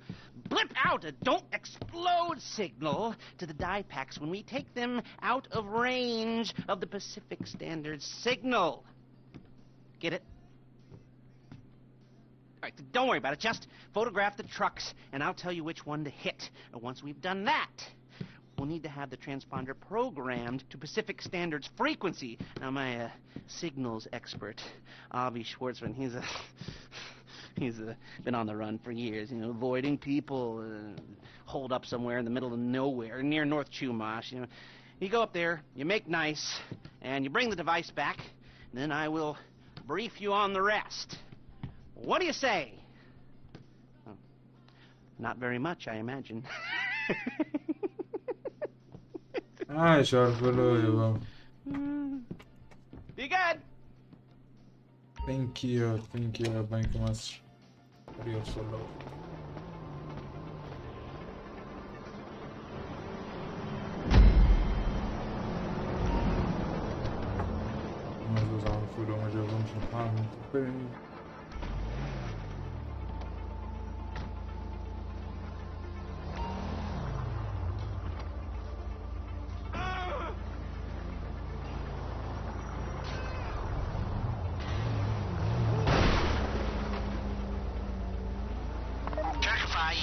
blip out a don't explode signal to the die packs when we take them out of range of the Pacific Standard signal. Get it? All right, don't worry about it. Just photograph the trucks, and I'll tell you which one to hit. And once we've done that, we'll need to have the transponder programmed to Pacific Standard's frequency. Now, my signals expert, Avi Schwartzman, he's been on the run for years, avoiding people, holed up somewhere in the middle of nowhere, near North Chumash. You go up there, you make nice, and you bring the device back, and then I will brief you on the rest. What do you say? Oh, not very much, I imagine. عارف له يا بابا. Be good. Thank you Bank مصر. Adios follow. مجوز عم فولو ما جابهمش الحال.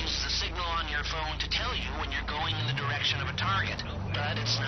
Uses a signal on your phone to tell you when you're going in the direction of a target, but it's not